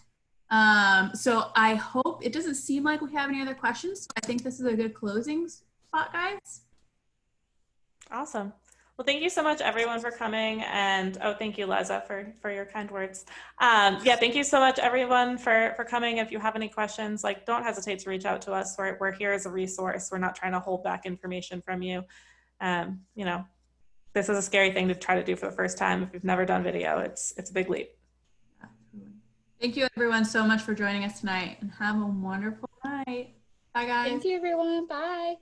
Speaker 5: So I hope, it doesn't seem like we have any other questions. So I think this is a good closing spot, guys.
Speaker 1: Awesome. Well, thank you so much, everyone, for coming. And thank you, Liza, for your kind words. Yeah, thank you so much, everyone, for coming. If you have any questions, like, don't hesitate to reach out to us. We're here as a resource. We're not trying to hold back information from you. You know, this is a scary thing to try to do for the first time. If you've never done video, it's a big leap.
Speaker 5: Thank you, everyone, so much for joining us tonight, and have a wonderful night. Bye, guys.
Speaker 2: Thank you, everyone. Bye.